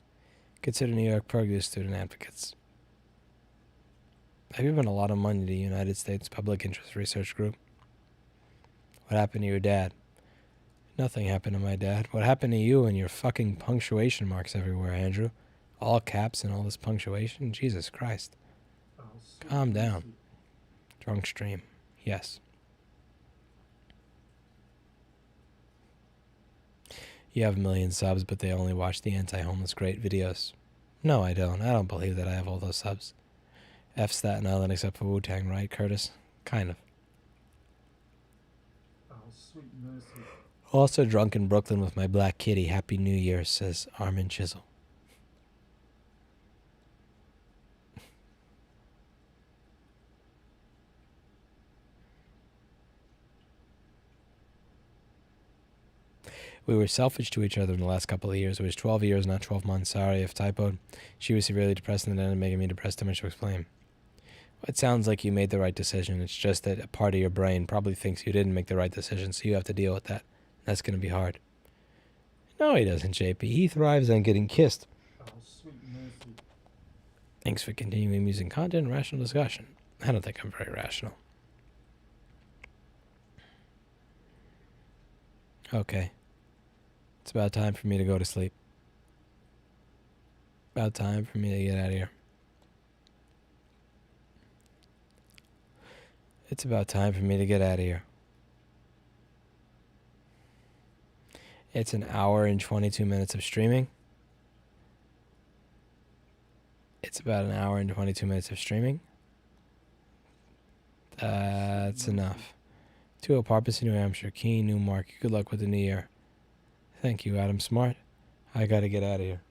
Consider New York Purdue student advocates. I've given a lot of money to the United States Public Interest Research Group. What happened to your dad? Nothing happened to my dad. What happened to you and your fucking punctuation marks everywhere, Andrew? All caps and all this punctuation? Jesus Christ. Thou sweet Calm down. mercy. Drunk stream. Yes. You have a million subs, but they only watch the anti-homeless great videos. No, I don't. I don't believe that I have all those subs. F Staten Island except for Wu-Tang, right, Curtis? Kind of. Thou sweet mercy. Also drunk in Brooklyn with my black kitty. Happy New Year, says Armin Chisel. We were selfish to each other in the last couple of years. It was 12 years, not 12 months. Sorry if typoed. She was severely depressed and it ended up making me depressed. Too much to explain. Well, it sounds like you made the right decision. It's just that a part of your brain probably thinks you didn't make the right decision, so you have to deal with that. That's going to be hard. No, he doesn't, JP. He thrives on getting kissed. Thou sweet mercy. Thanks for continuing amusing content and rational discussion. I don't think I'm very rational. Okay. It's about time for me to go to sleep. About time for me to get out of here. It's about time for me to get out of here. It's an hour and 22 minutes of streaming. It's about an hour and 22 minutes of streaming. That's enough. 2 Parpus, New Hampshire. Keene, Newmark. Good luck with the new year. Thank you, Adam Smart. I gotta get out of here.